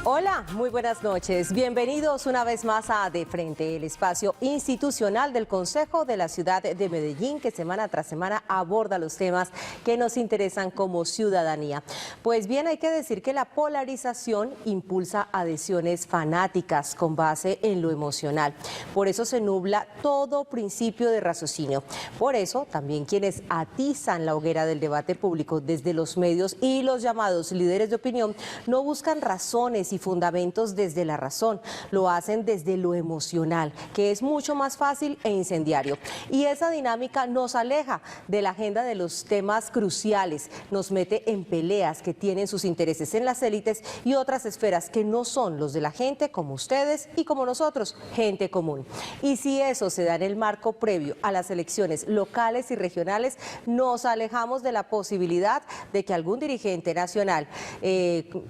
Hola, muy buenas noches. Bienvenidos una vez más a De Frente, el espacio institucional del Consejo de la Ciudad de Medellín, que semana tras semana aborda los temas que nos interesan como ciudadanía. Pues bien, hay que decir que la polarización impulsa adhesiones fanáticas con base en lo emocional. Por eso se nubla todo principio de raciocinio. Por eso, también quienes atizan la hoguera del debate público desde los medios y los llamados líderes de opinión no buscan razones y fundamentos desde la razón, lo hacen desde lo emocional, que es mucho más fácil e incendiario. Y esa dinámica nos aleja de la agenda de los temas cruciales, nos mete en peleas que tienen sus intereses en las élites y otras esferas que no son los de la gente como ustedes y como nosotros, gente común. Y si eso se da en el marco previo a las elecciones locales y regionales, nos alejamos de la posibilidad de que algún dirigente nacional,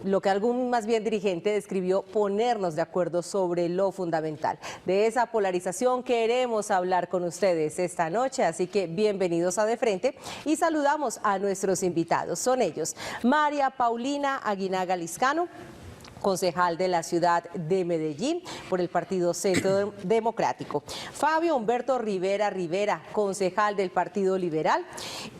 lo que algún más bien dirigente describió, ponernos de acuerdo sobre lo fundamental. De esa polarización queremos hablar con ustedes esta noche, así que bienvenidos a De Frente y saludamos a nuestros invitados. Son ellos: María Paulina Aguinaga Liscano, concejal de la ciudad de Medellín por el Partido Centro Democrático; Fabio Humberto Rivera Rivera, concejal del Partido Liberal;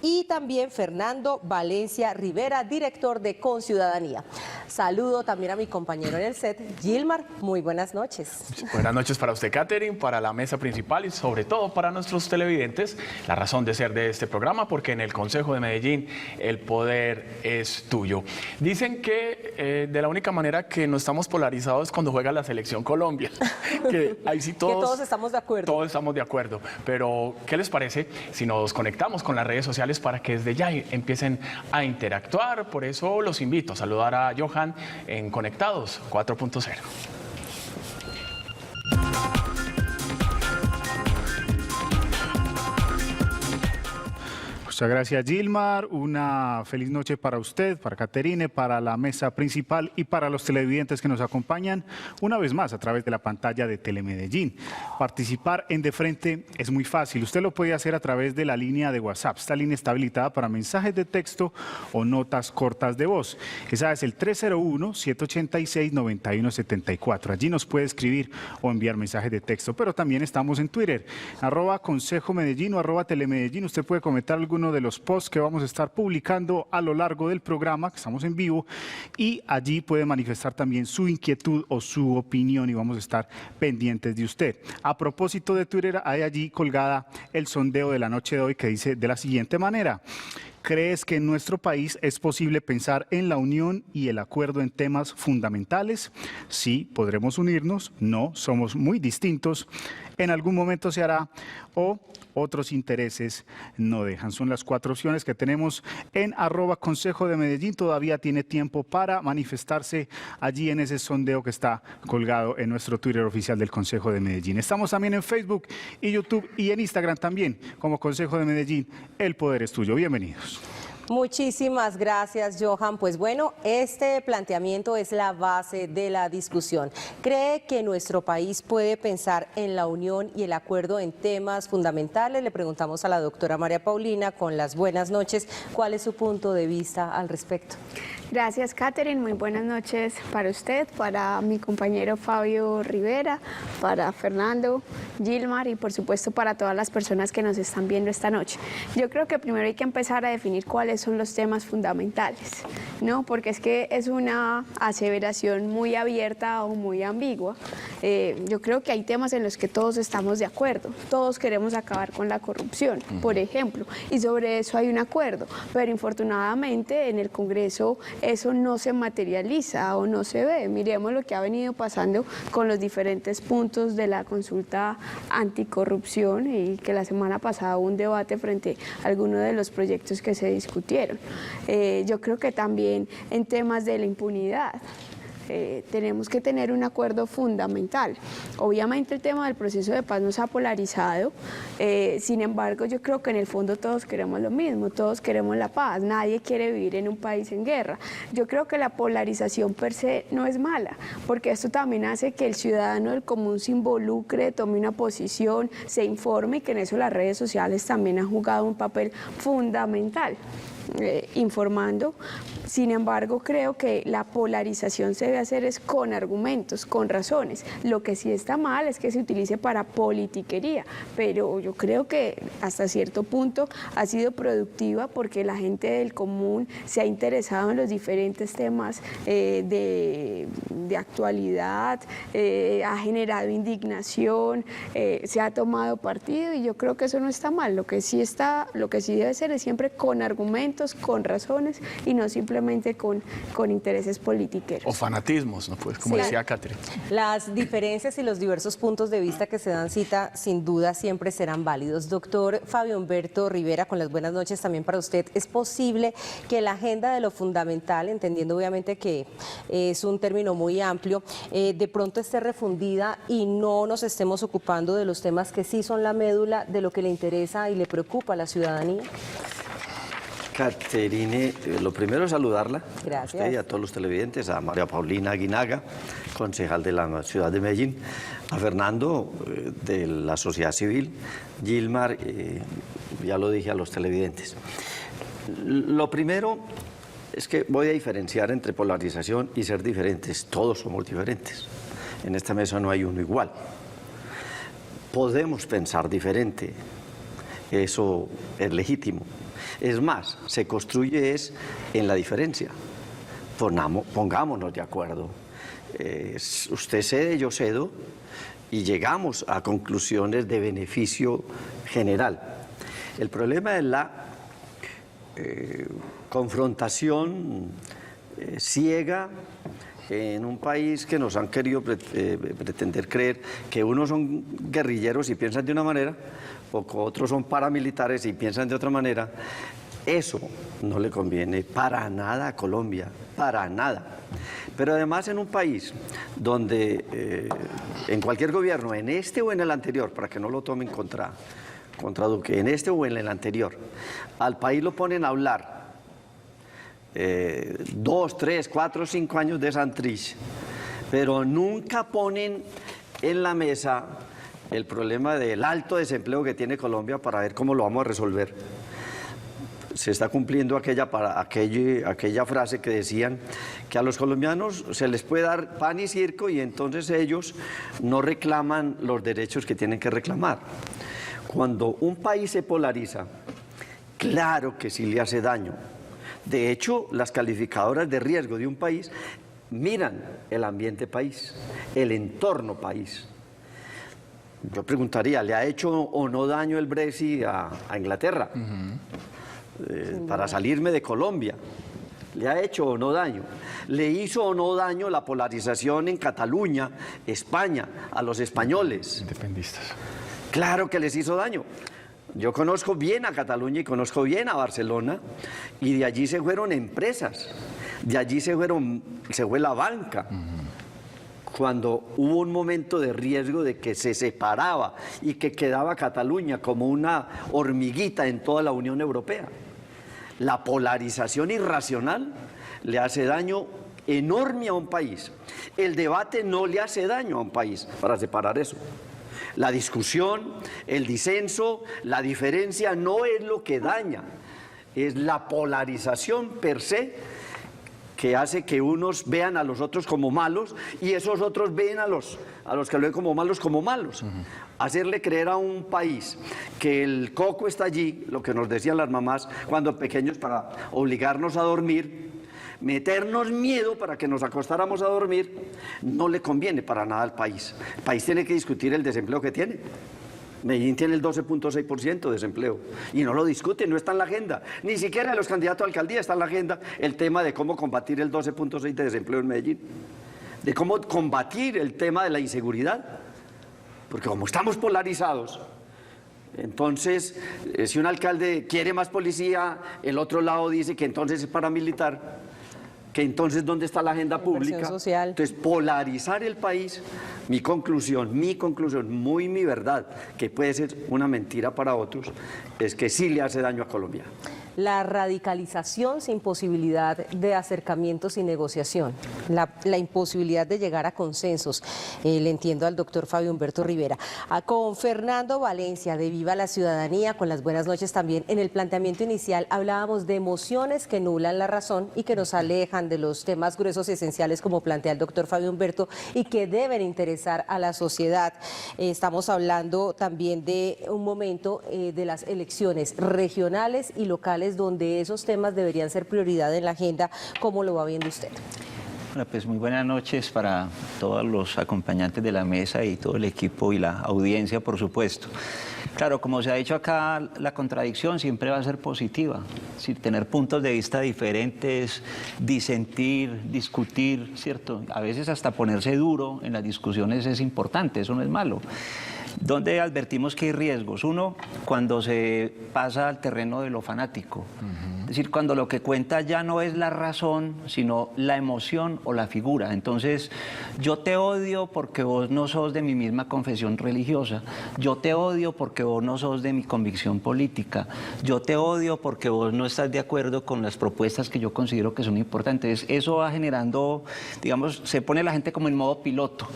y también Fernando Valencia Rivera, director de Conciudadanía. Saludo también a mi compañero en el set, Gilmar. Muy buenas noches. Buenas noches para usted, Catherine, para la mesa principal y sobre todo para nuestros televidentes. La razón de ser de este programa, porque en el Consejo de Medellín el poder es tuyo. Dicen que de la única manera que no estamos polarizados es cuando juega la selección Colombia, que ahí sí todos estamos de acuerdo. Todos estamos de acuerdo, pero ¿qué les parece si nos conectamos con las redes sociales para que desde ya empiecen a interactuar? Por eso los invito a saludar a Johan en Conectados 4.0. Muchas gracias, Gilmar. Una feliz noche para usted, para Caterine, para la mesa principal y para los televidentes que nos acompañan una vez más a través de la pantalla de Telemedellín. Participar en De Frente es muy fácil. Usted lo puede hacer a través de la línea de WhatsApp. Esta línea está habilitada para mensajes de texto o notas cortas de voz. Esa es el 301-786-9174. Allí nos puede escribir o enviar mensajes de texto, pero también estamos en Twitter, @ConsejoMedellín o @Telemedellín. Usted puede comentar alguno de los posts que vamos a estar publicando a lo largo del programa, que estamos en vivo, y allí puede manifestar también su inquietud o su opinión y vamos a estar pendientes de usted. A propósito de Twitter, hay allí colgada el sondeo de la noche de hoy que dice de la siguiente manera: ¿crees que en nuestro país es posible pensar en la unión y el acuerdo en temas fundamentales? Sí, podremos unirnos. No, somos muy distintos. En algún momento se hará, o otros intereses no dejan. Son las 4 opciones que tenemos en @Consejo de Medellín. Todavía tiene tiempo para manifestarse allí en ese sondeo que está colgado en nuestro Twitter oficial del Consejo de Medellín. Estamos también en Facebook y YouTube y en Instagram también como Consejo de Medellín. El poder es tuyo. Bienvenidos. Muchísimas gracias, Johan. Pues bueno, este planteamiento es la base de la discusión. ¿Cree que nuestro país puede pensar en la unión y el acuerdo en temas fundamentales? Le preguntamos a la doctora María Paulina, con las buenas noches, ¿cuál es su punto de vista al respecto? Gracias, Catherine. Muy buenas noches para usted, para mi compañero Fabio Rivera, para Fernando, Gilmar y por supuesto para todas las personas que nos están viendo esta noche. Yo creo que primero hay que empezar a definir cuáles son los temas fundamentales, ¿no? Porque es que es una aseveración muy abierta o muy ambigua. Yo creo que hay temas en los que todos estamos de acuerdo. Todos queremos acabar con la corrupción, por ejemplo, y sobre eso hay un acuerdo, pero infortunadamente en el Congreso eso no se materializa o no se ve. Miremos lo que ha venido pasando con los diferentes puntos de la consulta anticorrupción y que la semana pasada hubo un debate frente a algunos de los proyectos que se discutieron. Yo creo que también en temas de la impunidad. Tenemos que tener un acuerdo fundamental. Obviamente el tema del proceso de paz nos ha polarizado, sin embargo yo creo que en el fondo todos queremos lo mismo, todos queremos la paz, nadie quiere vivir en un país en guerra. Yo creo que la polarización per se no es mala, porque esto también hace que el ciudadano del común se involucre, tome una posición, se informe, y que en eso las redes sociales también han jugado un papel fundamental. informando. Sin embargo, creo que la polarización se debe hacer es con argumentos, con razones. Lo que sí está mal es que se utilice para politiquería, pero yo creo que hasta cierto punto ha sido productiva porque la gente del común se ha interesado en los diferentes temas de actualidad, ha generado indignación, se ha tomado partido y yo creo que eso no está mal. Lo que sí debe ser es siempre con argumentos, con razones y no simplemente con intereses politiqueros. O fanatismos, ¿no? Pues, como decía Catherine. Las diferencias y los diversos puntos de vista que se dan cita, sin duda, siempre serán válidos. Doctor Fabio Humberto Rivera, con las buenas noches también para usted. ¿Es posible que la agenda de lo fundamental, entendiendo obviamente que es un término muy amplio, de pronto esté refundida y no nos estemos ocupando de los temas que sí son la médula de lo que le interesa y le preocupa a la ciudadanía? Catherine, lo primero es saludarla. Gracias. A usted y a todos los televidentes, a María Paulina Aguinaga, concejal de la ciudad de Medellín, a Fernando de la sociedad civil, Gilmar, ya lo dije a los televidentes. Lo primero es que voy a diferenciar entre polarización y ser diferentes. Todos somos diferentes. En esta mesa no hay uno igual. Podemos pensar diferente. Eso es legítimo. Es más, se construye en la diferencia. Pongámonos de acuerdo. Usted cede, yo cedo, y llegamos a conclusiones de beneficio general. El problema es la confrontación ciega en un país que nos han querido pretender creer que unos son guerrilleros y piensan de una manera, o que otros son paramilitares y piensan de otra manera. Eso no le conviene para nada a Colombia, para nada. Pero además en un país donde en cualquier gobierno, en este o en el anterior, para que no lo tomen contra Duque, en este o en el anterior, al país lo ponen a hablar 2, 3, 4, 5 años de Santrich, pero nunca ponen en la mesa el problema del alto desempleo que tiene Colombia para ver cómo lo vamos a resolver. Se está cumpliendo aquella frase que decían que a los colombianos se les puede dar pan y circo y entonces ellos no reclaman los derechos que tienen que reclamar. Cuando un país se polariza, claro que sí le hace daño. De hecho, las calificadoras de riesgo de un país miran el ambiente país, el entorno país. Yo preguntaría, ¿le ha hecho o no daño el Brexit a Inglaterra? Para salirme de Colombia. ¿Le ha hecho o no daño? ¿Le hizo o no daño la polarización en Cataluña, España, a los españoles? Independistas. Claro que les hizo daño. Yo conozco bien a Cataluña y conozco bien a Barcelona, y de allí se fueron empresas, de allí se fue la banca. Cuando hubo un momento de riesgo de que se separaba y que quedaba Cataluña como una hormiguita en toda la Unión Europea. La polarización irracional le hace daño enorme a un país. El debate no le hace daño a un país para separar eso. La discusión, el disenso, la diferencia no es lo que daña, es la polarización per se, que hace que unos vean a los otros como malos y esos otros ven a los que lo ven como malos. Hacerle creer a un país que el coco está allí, lo que nos decían las mamás cuando pequeños, para obligarnos a dormir, meternos miedo para que nos acostáramos a dormir, no le conviene para nada al país. El país tiene que discutir el desempleo que tiene. Medellín tiene el 12.6% de desempleo y no lo discuten, no está en la agenda. Ni siquiera los candidatos a alcaldía está en la agenda el tema de cómo combatir el 12.6% de desempleo en Medellín, de cómo combatir el tema de la inseguridad, porque como estamos polarizados, entonces si un alcalde quiere más policía, el otro lado dice que entonces es paramilitar, que entonces ¿dónde está la agenda pública? Social. Entonces, polarizar el país, mi conclusión, muy mi verdad, que puede ser una mentira para otros, es que sí le hace daño a Colombia. la radicalización sin posibilidad de acercamientos y negociación, la imposibilidad de llegar a consensos. Le entiendo al doctor Fabio Humberto Rivera. Con Fernando Valencia de Viva la Ciudadanía, con las buenas noches también. En el planteamiento inicial hablábamos de emociones que nublan la razón y que nos alejan de los temas gruesos y esenciales, como plantea el doctor Fabio Humberto, y que deben interesar a la sociedad. Estamos hablando también de un momento de las elecciones regionales y locales donde esos temas deberían ser prioridad en la agenda. ¿Cómo lo va viendo usted? Bueno, pues muy buenas noches para todos los acompañantes de la mesa y todo el equipo y la audiencia, por supuesto. Claro, como se ha dicho acá, la contradicción siempre va a ser positiva. Es decir, tener puntos de vista diferentes, disentir, discutir, ¿cierto? A veces hasta ponerse duro en las discusiones es importante, eso no es malo. ¿Dónde advertimos que hay riesgos? Uno, cuando se pasa al terreno de lo fanático. Es decir, cuando lo que cuenta ya no es la razón, sino la emoción o la figura. Entonces, yo te odio porque vos no sos de mi misma confesión religiosa. Yo te odio porque vos no sos de mi convicción política. Yo te odio porque vos no estás de acuerdo con las propuestas que yo considero que son importantes. Eso va generando, digamos, se pone la gente como en modo piloto.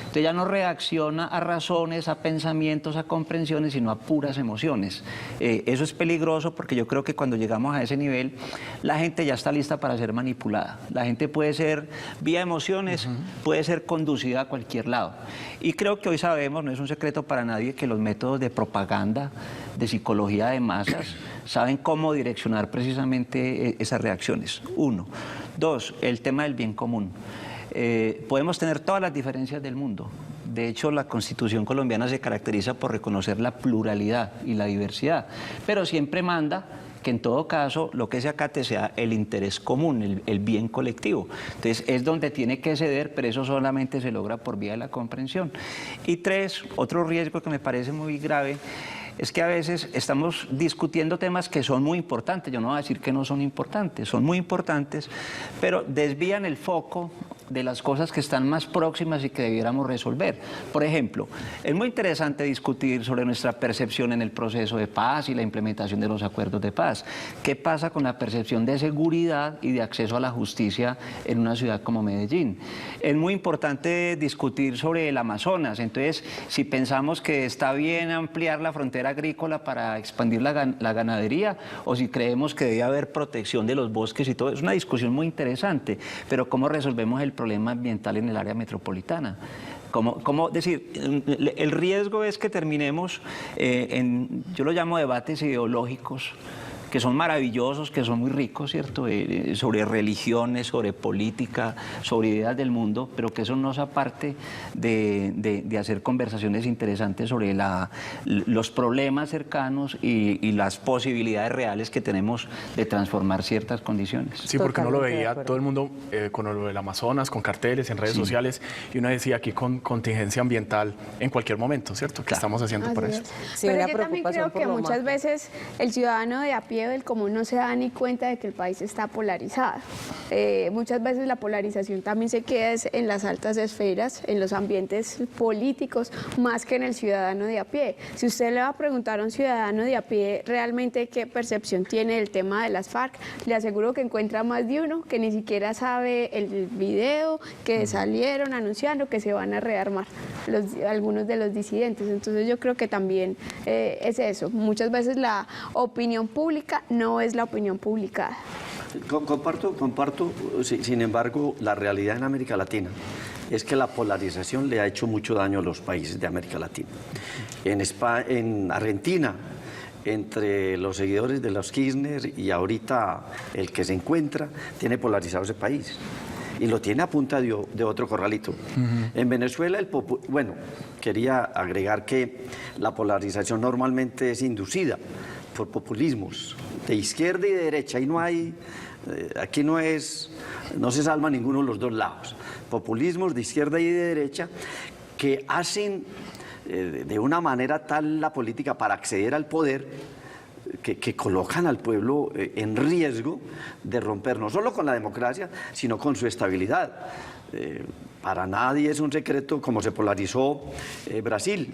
Usted ya no reacciona a razones, a pensamientos, a comprensiones, sino a puras emociones. Eso es peligroso porque yo creo que cuando llegamos a ese nivel, la gente ya está lista para ser manipulada. La gente puede ser, vía emociones, puede ser conducida a cualquier lado. Y creo que hoy sabemos, no es un secreto para nadie, que los métodos de propaganda, de psicología de masas, saben cómo direccionar precisamente esas reacciones. Uno. Dos, el tema del bien común. Podemos tener todas las diferencias del mundo. De hecho, la Constitución colombiana se caracteriza por reconocer la pluralidad y la diversidad, pero siempre manda que en todo caso lo que se acate sea el interés común, el bien colectivo. Entonces es donde tiene que ceder, pero eso solamente se logra por vía de la comprensión. Y tres, otro riesgo que me parece muy grave es que a veces estamos discutiendo temas que son muy importantes. Yo no voy a decir que no son importantes, son muy importantes, pero desvían el foco de las cosas que están más próximas y que debiéramos resolver. Por ejemplo, es muy interesante discutir sobre nuestra percepción en el proceso de paz y la implementación de los acuerdos de paz. ¿Qué pasa con la percepción de seguridad y de acceso a la justicia en una ciudad como Medellín? Es muy importante discutir sobre el Amazonas. Entonces, si pensamos que está bien ampliar la frontera agrícola para expandir la ganadería, o si creemos que debe haber protección de los bosques y todo, es una discusión muy interesante, pero ¿cómo resolvemos el problema ambiental en el área metropolitana? ¿Cómo decir? El riesgo es que terminemos yo lo llamo debates ideológicos, que son maravillosos, que son muy ricos, ¿cierto? Sobre religiones, sobre política, sobre ideas del mundo, pero que eso no es aparte de hacer conversaciones interesantes sobre los problemas cercanos y las posibilidades reales que tenemos de transformar ciertas condiciones. Sí, porque uno lo veía todo el mundo con lo del Amazonas, con carteles en redes sociales, y uno decía aquí con contingencia ambiental en cualquier momento, ¿cierto? ¿Qué estamos haciendo para eso? Sí, pero yo también creo que muchas veces el ciudadano de a pie del común no se da ni cuenta de que el país está polarizado. Muchas veces la polarización también se queda en las altas esferas, en los ambientes políticos, más que en el ciudadano de a pie. Si usted le va a preguntar a un ciudadano de a pie realmente qué percepción tiene del tema de las FARC, le aseguro que encuentra más de uno que ni siquiera sabe el video que salieron anunciando que se van a rearmar algunos de los disidentes. Entonces yo creo que también es eso. Muchas veces la opinión pública no es la opinión publicada. Comparto, sin embargo, la realidad en América Latina es que la polarización le ha hecho mucho daño a los países de América Latina. En Argentina, entre los seguidores de los Kirchner y ahorita el que se encuentra, tiene polarizado ese país. Y lo tiene a punta de otro corralito. En Venezuela, bueno, quería agregar que la polarización normalmente es inducida por populismos de izquierda y de derecha, y aquí no se salva ninguno de los dos lados. Populismos de izquierda y de derecha que hacen de una manera tal la política para acceder al poder que colocan al pueblo en riesgo de romper no solo con la democracia, sino con su estabilidad. Para nadie es un secreto cómo se polarizó Brasil,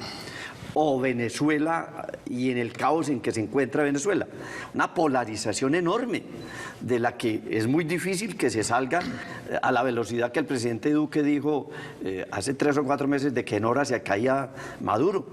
o Venezuela y en el caos en que se encuentra Venezuela. Una polarización enorme de la que es muy difícil que se salga a la velocidad que el presidente Duque dijo hace 3 o 4 meses de que en horas se caía Maduro.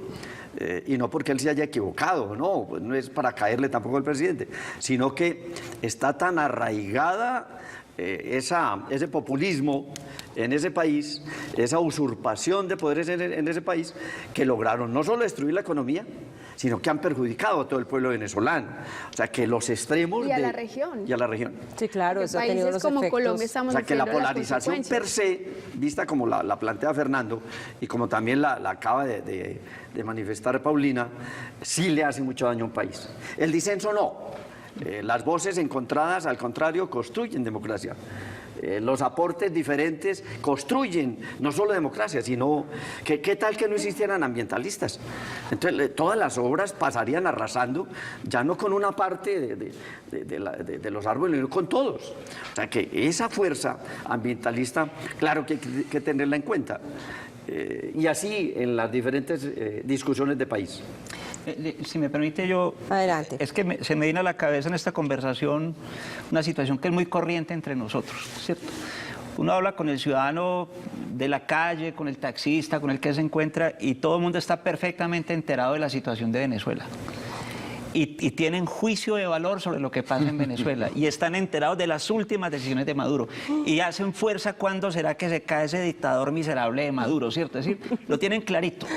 Y no porque él se haya equivocado, no, pues no es para caerle tampoco al presidente, sino que está tan arraigada ese populismo en ese país, esa usurpación de poderes en ese país, que lograron no solo destruir la economía, sino que han perjudicado a todo el pueblo venezolano. O sea, que los extremos... Y a la región. Y a la región. Sí, claro, Porque eso ha tenido países unos como efectos. Colombia estamos O sea, que la haciendo las polarización per consecuencias. se, vista como la plantea Fernando, y como también la acaba de manifestar Paulina, sí le hace mucho daño a un país. El disenso no. Las voces encontradas, al contrario, construyen democracia. Los aportes diferentes construyen no solo democracia, sino que qué tal que no existieran ambientalistas. Entonces todas las obras pasarían arrasando, ya no con una parte de los árboles, sino con todos. O sea que esa fuerza ambientalista, claro que hay que tenerla en cuenta. Y así en las diferentes discusiones de país. Si me permite yo... Adelante. Es que se me viene a la cabeza en esta conversación una situación que es muy corriente entre nosotros, ¿cierto? Uno habla con el ciudadano de la calle, con el taxista, con el que se encuentra, y todo el mundo está perfectamente enterado de la situación de Venezuela. Y tienen juicio de valor sobre lo que pasa en Venezuela y están enterados de las últimas decisiones de Maduro y hacen fuerza cuándo será que se cae ese dictador miserable de Maduro, ¿cierto? Es decir, lo tienen clarito.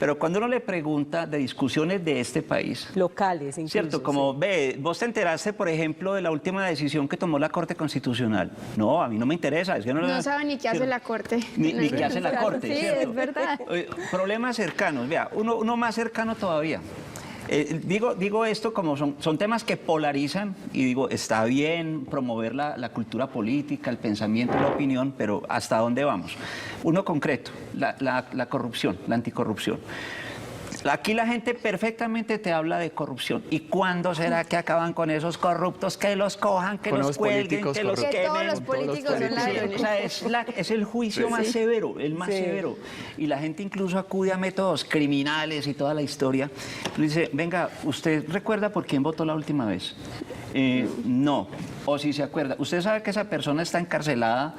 Pero cuando uno le pregunta de discusiones de este país, Locales, incluso. ¿cierto? Como, ve, vos te enteraste, por ejemplo, de la última decisión que tomó la Corte Constitucional. No, a mí no me interesa. Es que No saben ni qué hace la Corte. Ni qué hace la Corte, Sí, ¿cierto? es verdad. Problemas cercanos, vea, uno más cercano todavía. Digo esto como son temas que polarizan y digo, está bien promover la cultura política, el pensamiento, la opinión, pero ¿hasta dónde vamos? Uno concreto, la corrupción, la anticorrupción. Aquí la gente perfectamente te habla de corrupción. ¿Y cuándo será que acaban con esos corruptos? Que los cojan, que Con los los cuelguen, políticos que los corruptos. Que todos quemen. los políticos son ladrones. O sea, es el juicio más severo, el más severo. Y la gente incluso acude a métodos criminales y toda la historia. Le dice, venga, ¿usted recuerda por quién votó la última vez? No. O si se acuerda, usted sabe que esa persona está encarcelada,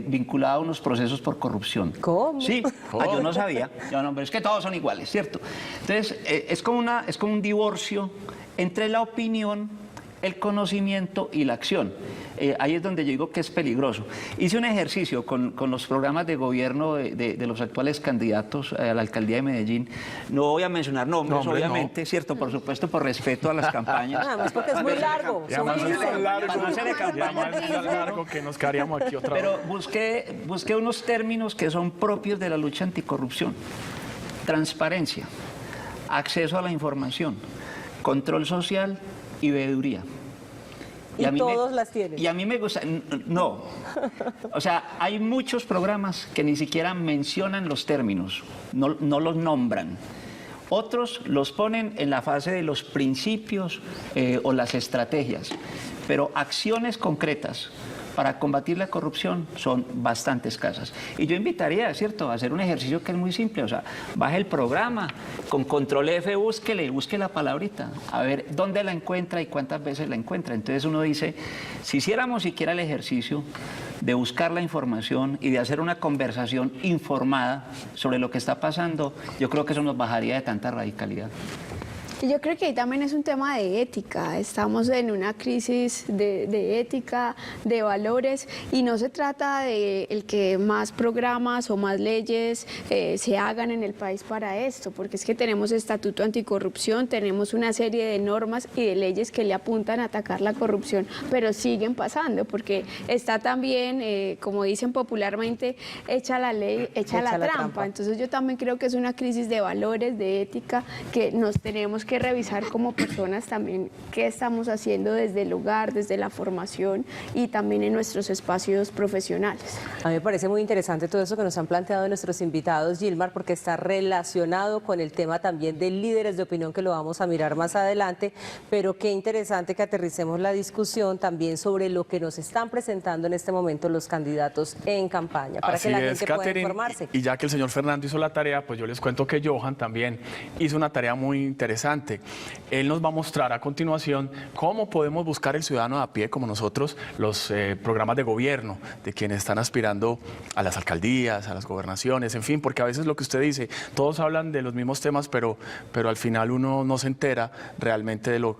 vinculada a unos procesos por corrupción. ¿Cómo? Sí. Yo no sabía. Yo no, pero es que todos son iguales, ¿cierto? Entonces, es como un divorcio entre la opinión, el conocimiento y la acción. Ahí es donde yo digo que es peligroso. Hice un ejercicio con los programas de gobierno de los actuales candidatos a la alcaldía de Medellín. No voy a mencionar nombres, obviamente, ¿cierto? Por supuesto, por respeto a las campañas. Además, porque es muy largo. Ya más es tan largo, Para no hacerle campaña. ya más es tan largo que nos quedaríamos aquí otra vez. Pero busqué unos términos que son propios de la lucha anticorrupción. Transparencia, acceso a la información, control social y veeduría. Y todos las tienen. Y a mí me gusta, no. O sea, hay muchos programas que ni siquiera mencionan los términos, no los nombran. Otros los ponen en la fase de los principios o las estrategias, pero acciones concretas para combatir la corrupción son bastante escasas. Y yo invitaría, ¿cierto?, a hacer un ejercicio que es muy simple. O sea, baje el programa, con control F busque la palabrita, a ver dónde la encuentra y cuántas veces la encuentra. Entonces uno dice, si hiciéramos siquiera el ejercicio de buscar la información y de hacer una conversación informada sobre lo que está pasando, yo creo que eso nos bajaría de tanta radicalidad. Y yo creo que ahí también es un tema de ética. Estamos en una crisis de ética, de valores, y no se trata de el que más programas o más leyes se hagan en el país para esto, porque es que tenemos estatuto anticorrupción, tenemos una serie de normas y de leyes que le apuntan a atacar la corrupción, pero siguen pasando, porque está también, como dicen popularmente, echa la ley, echa la trampa. Entonces yo también creo que es una crisis de valores, de ética, que nos tenemos que que revisar como personas también qué estamos haciendo desde el hogar, desde la formación y también en nuestros espacios profesionales. A mí me parece muy interesante todo eso que nos han planteado nuestros invitados, Gilmar, porque está relacionado con el tema también de líderes de opinión, que lo vamos a mirar más adelante, pero qué interesante que aterricemos la discusión también sobre lo que nos están presentando en este momento los candidatos en campaña, para que la gente pueda informarse. Y ya que el señor Fernando hizo la tarea, pues yo les cuento que Johan también hizo una tarea muy interesante. Él nos va a mostrar a continuación cómo podemos buscar el ciudadano de a pie, como nosotros, los programas de gobierno de quienes están aspirando a las alcaldías, a las gobernaciones, en fin, porque a veces lo que usted dice, todos hablan de los mismos temas, pero al final uno no se entera realmente de lo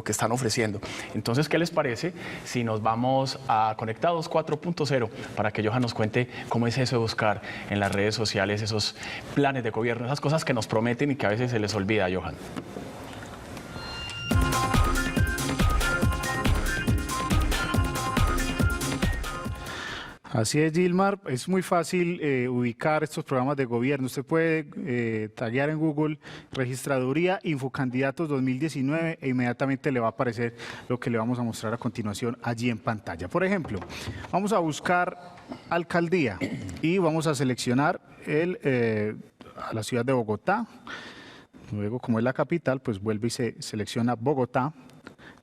que están ofreciendo. Entonces, ¿qué les parece si nos vamos a Conectados 4.0 para que Johan nos cuente cómo es eso de buscar en las redes sociales esos planes de gobierno, esas cosas que nos prometen y que a veces se les olvida, Johan? Así es, Gilmar, es muy fácil ubicar estos programas de gobierno. Usted puede taguear en Google Registraduría Infocandidatos 2019 e inmediatamente le va a aparecer lo que le vamos a mostrar a continuación allí en pantalla. Por ejemplo, vamos a buscar alcaldía y vamos a seleccionar a la ciudad de Bogotá. Luego, como es la capital, pues vuelve y se selecciona Bogotá.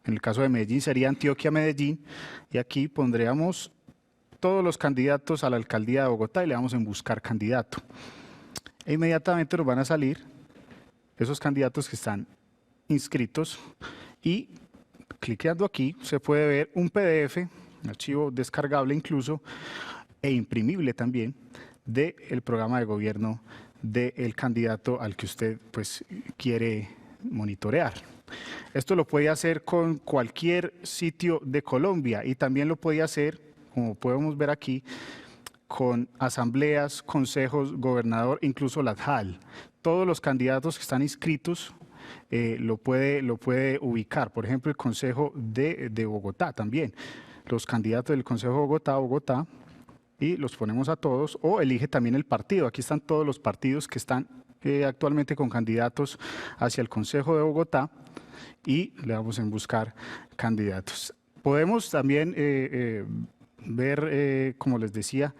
En el caso de Medellín sería Antioquia, Medellín, y aquí pondríamos todos los candidatos a la alcaldía de Bogotá y le damos en buscar candidato. E inmediatamente nos van a salir esos candidatos que están inscritos y cliqueando aquí se puede ver un PDF, un archivo descargable incluso e imprimible también del programa de gobierno del candidato al que usted pues quiere monitorear. Esto lo puede hacer con cualquier sitio de Colombia y también lo puede hacer, como podemos ver aquí, con asambleas, consejos, gobernador, incluso la JAL. Todos los candidatos que están inscritos lo puede ubicar. Por ejemplo, el Consejo de Bogotá también. Los candidatos del Consejo de Bogotá, y los ponemos a todos, o elige también el partido. Aquí están todos los partidos que están actualmente con candidatos hacia el Consejo de Bogotá y le damos en buscar candidatos. Podemos también ver, como les decía,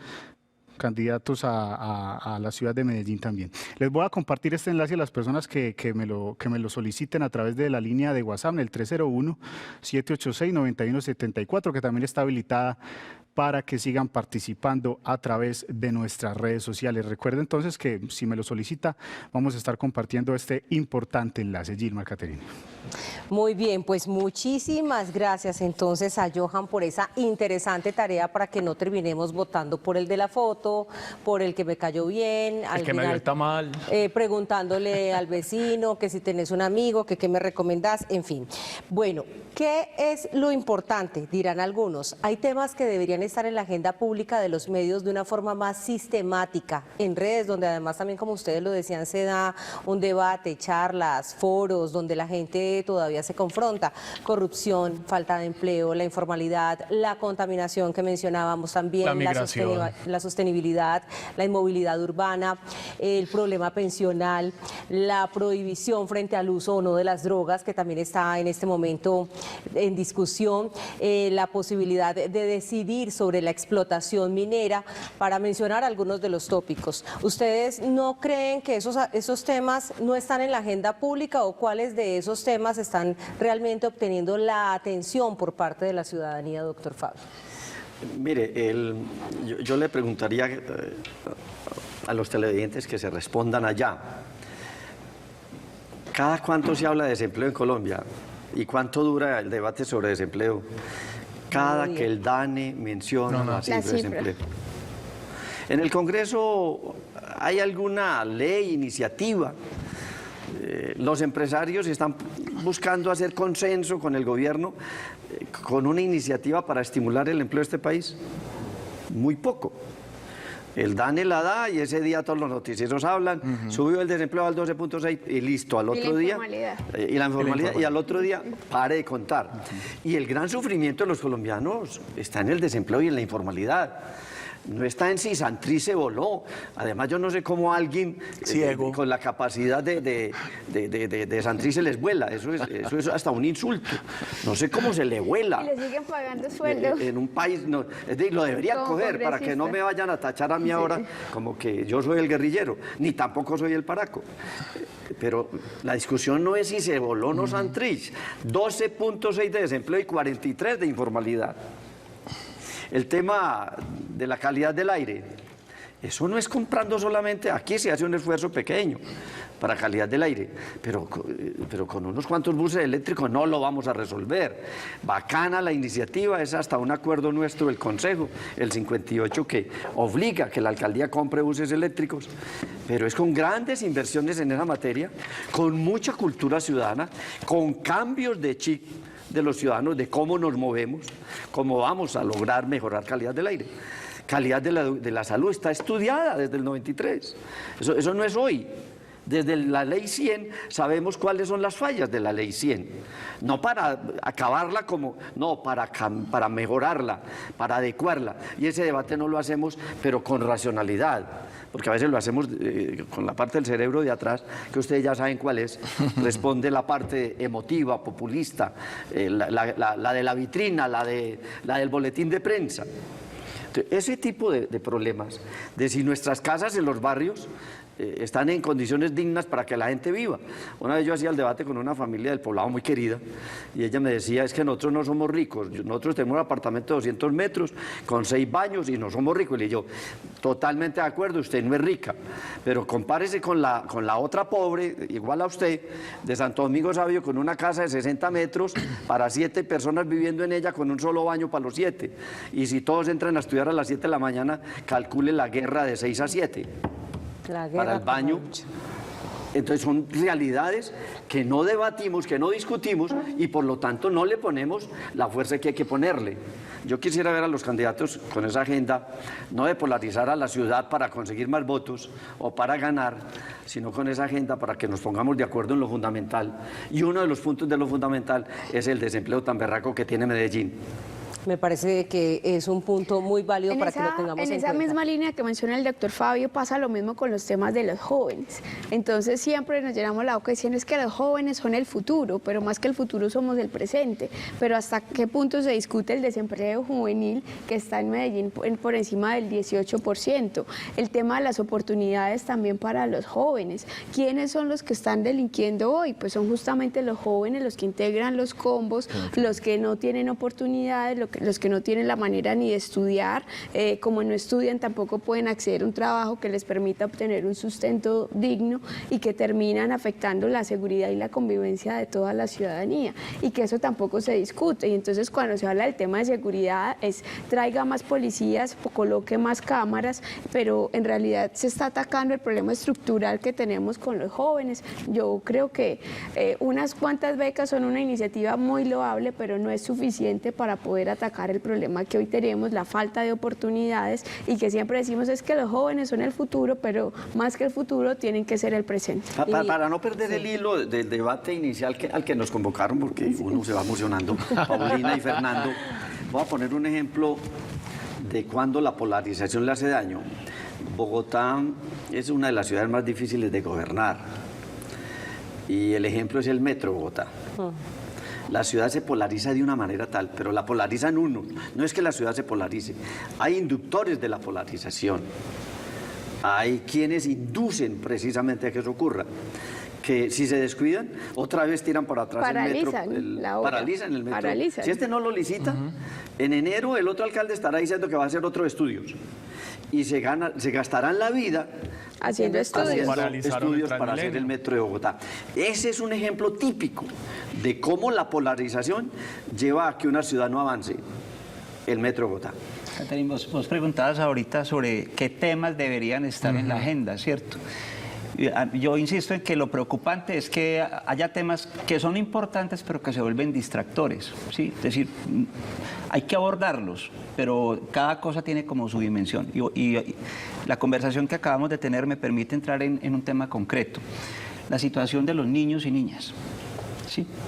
candidatos a la ciudad de Medellín también. Les voy a compartir este enlace a las personas que me lo soliciten a través de la línea de WhatsApp, en el 301-786-9174, que también está habilitada para que sigan participando a través de nuestras redes sociales. Recuerden entonces que si me lo solicita, vamos a estar compartiendo este importante enlace. Gilmar, Caterina. Muy bien, pues muchísimas gracias entonces a Johan por esa interesante tarea para que no terminemos votando por el de la foto, por el que me cayó bien, el que me dio el tamal, preguntándole al vecino que si tenés un amigo, que qué me recomendás, en fin. Bueno, ¿qué es lo importante? Dirán algunos. Hay temas que deberían estar en la agenda pública de los medios de una forma más sistemática, en redes, donde además también, como ustedes lo decían, se da un debate, charlas, foros, donde la gente todavía se confronta. Corrupción, falta de empleo, la informalidad, la contaminación que mencionábamos también, la sostenibilidad, la inmovilidad urbana, el problema pensional, la prohibición frente al uso o no de las drogas, que también está en este momento en discusión, la posibilidad de decidir sobre la explotación minera, para mencionar algunos de los tópicos. ¿Ustedes no creen que esos temas no están en la agenda pública, o cuáles de esos temas están realmente obteniendo la atención por parte de la ciudadanía, doctor Fabio? Mire, yo le preguntaría a los televidentes que se respondan allá. ¿Cada cuánto se habla de desempleo en Colombia? ¿Y cuánto dura el debate sobre desempleo? Cada que el DANE menciona la cifra de desempleo. En el Congreso hay alguna ley, iniciativa. Los empresarios están buscando hacer consenso con el gobierno con una iniciativa para estimular el empleo de este país. Muy poco. El DANE la da y ese día todos los noticieros hablan, subió el desempleo al 12.6 y listo, al otro día. Y la informalidad, y al otro día pare de contar. Y el gran sufrimiento de los colombianos está en el desempleo y en la informalidad. no está en si Santrich se voló. Además, yo no sé cómo alguien ciego con la capacidad de Santrich se les vuela. Eso es hasta un insulto. No sé cómo se le vuela. Y le siguen pagando sueldo. En un país, no, lo deberían Como coger para que no me vayan a tachar a mí ahora como que yo soy el guerrillero, ni tampoco soy el paraco. Pero la discusión no es si se voló o no Santrich. 12.6 de desempleo y 43 de informalidad. El tema de la calidad del aire, eso no es comprando solamente, aquí se hace un esfuerzo pequeño para calidad del aire, pero con unos cuantos buses eléctricos no lo vamos a resolver. Bacana la iniciativa, es hasta un acuerdo nuestro del Consejo, el 58, que obliga a que la alcaldía compre buses eléctricos, pero es con grandes inversiones en esa materia, con mucha cultura ciudadana, con cambios de chip de los ciudadanos, de cómo nos movemos, cómo vamos a lograr mejorar calidad del aire. Calidad de la salud está estudiada desde el 93, eso no es hoy. Desde la Ley 100 sabemos cuáles son las fallas de la Ley 100, no para acabarla no, para mejorarla, para adecuarla. Y ese debate no lo hacemos, pero con racionalidad, porque a veces lo hacemos con la parte del cerebro de atrás, que ustedes ya saben cuál es, responde la parte emotiva, populista, la de la vitrina, la del boletín de prensa. Entonces, ese tipo de problemas, de si nuestras casas en los barrios están en condiciones dignas para que la gente viva. Una vez yo hacía el debate con una familia del poblado muy querida y ella me decía, es que nosotros no somos ricos, nosotros tenemos un apartamento de 200 metros con 6 baños y no somos ricos. Y le digo, totalmente de acuerdo, usted no es rica, pero compárese con la otra pobre, igual a usted, de Santo Domingo Sabio, con una casa de 60 metros para 7 personas viviendo en ella con un solo baño para los 7. Y si todos entran a estudiar a las 7 de la mañana, calcule la guerra de 6 a 7. Para el baño. Entonces son realidades que no debatimos, que no discutimos y por lo tanto no le ponemos la fuerza que hay que ponerle. Yo quisiera ver a los candidatos con esa agenda, no de polarizar a la ciudad para conseguir más votos o para ganar, sino con esa agenda para que nos pongamos de acuerdo en lo fundamental. Y uno de los puntos de lo fundamental es el desempleo tan berraco que tiene Medellín. Me parece que es un punto muy válido para que lo tengamos en cuenta. En esa misma línea que menciona el doctor Fabio, pasa lo mismo con los temas de los jóvenes. Entonces siempre nos llenamos la boca diciendo es que los jóvenes son el futuro, pero más que el futuro somos el presente. Pero ¿hasta qué punto se discute el desempleo juvenil que está en Medellín por encima del 18%? El tema de las oportunidades también para los jóvenes. ¿Quiénes son los que están delinquiendo hoy? Pues son justamente los jóvenes, los que integran los combos, los que no tienen oportunidades, los que no tienen la manera ni de estudiar, como no estudian tampoco pueden acceder a un trabajo que les permita obtener un sustento digno y que terminan afectando la seguridad y la convivencia de toda la ciudadanía y que eso tampoco se discute. Y entonces cuando se habla del tema de seguridad es traiga más policías, coloque más cámaras, pero en realidad se está atacando el problema estructural que tenemos con los jóvenes. Yo creo que unas cuantas becas son una iniciativa muy loable, pero no es suficiente para poder atacar el problema que hoy tenemos, la falta de oportunidades y que siempre decimos es que los jóvenes son el futuro, pero más que el futuro tienen que ser el presente. Para no perder el hilo del debate inicial al que nos convocaron, porque uno se va emocionando, Paulina y Fernando, voy a poner un ejemplo de cuando la polarización le hace daño. Bogotá es una de las ciudades más difíciles de gobernar y el ejemplo es el metro de Bogotá. La ciudad se polariza de una manera tal, pero la polarizan unos. No es que la ciudad se polarice, hay inductores de la polarización. Hay quienes inducen precisamente a que eso ocurra. Que si se descuidan, otra vez tiran para atrás paralizan el metro. la obra. Paralizan el metro. Paralizan. Si este no lo licita, en enero el otro alcalde estará diciendo que va a hacer otro estudios. Y se gastarán la vida haciendo estudios para hacer el metro de Bogotá. Ese es un ejemplo típico de cómo la polarización lleva a que una ciudad no avance, el metro de Bogotá. Catherine, vos preguntabas ahorita sobre qué temas deberían estar en la agenda, ¿cierto? Yo insisto en que lo preocupante es que haya temas que son importantes pero que se vuelven distractores, ¿sí? Es decir, hay que abordarlos, pero cada cosa tiene como su dimensión. Y la conversación que acabamos de tener me permite entrar en un tema concreto, la situación de los niños y niñas.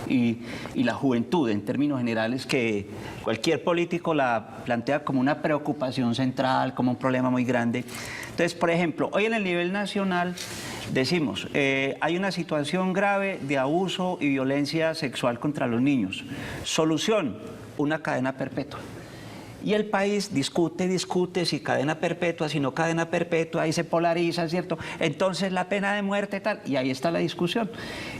¿sí? Y la juventud, en términos generales, que cualquier político la plantea como una preocupación central, como un problema muy grande. Entonces, por ejemplo, hoy en el nivel nacional decimos, hay una situación grave de abuso y violencia sexual contra los niños. Solución, una cadena perpetua. Y el país discute si cadena perpetua, si no cadena perpetua, ahí se polariza, ¿cierto? Entonces la pena de muerte tal, y ahí está la discusión.